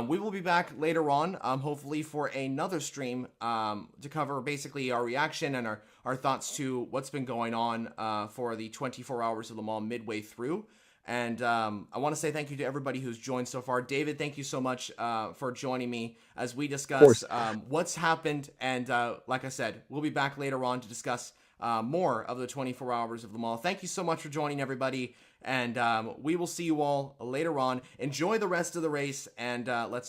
We will be back later on, hopefully for another stream to cover basically our reaction and our thoughts to what's been going on for the 24 hours of Le Mans midway through. And I want to say thank you to everybody who's joined so far. David, thank you so much for joining me as we discuss what's happened. And like I said, we'll be back later on to discuss more of the 24 hours of Le Mans. Thank you so much for joining, everybody. And we will see you all later on. Enjoy the rest of the race, and let's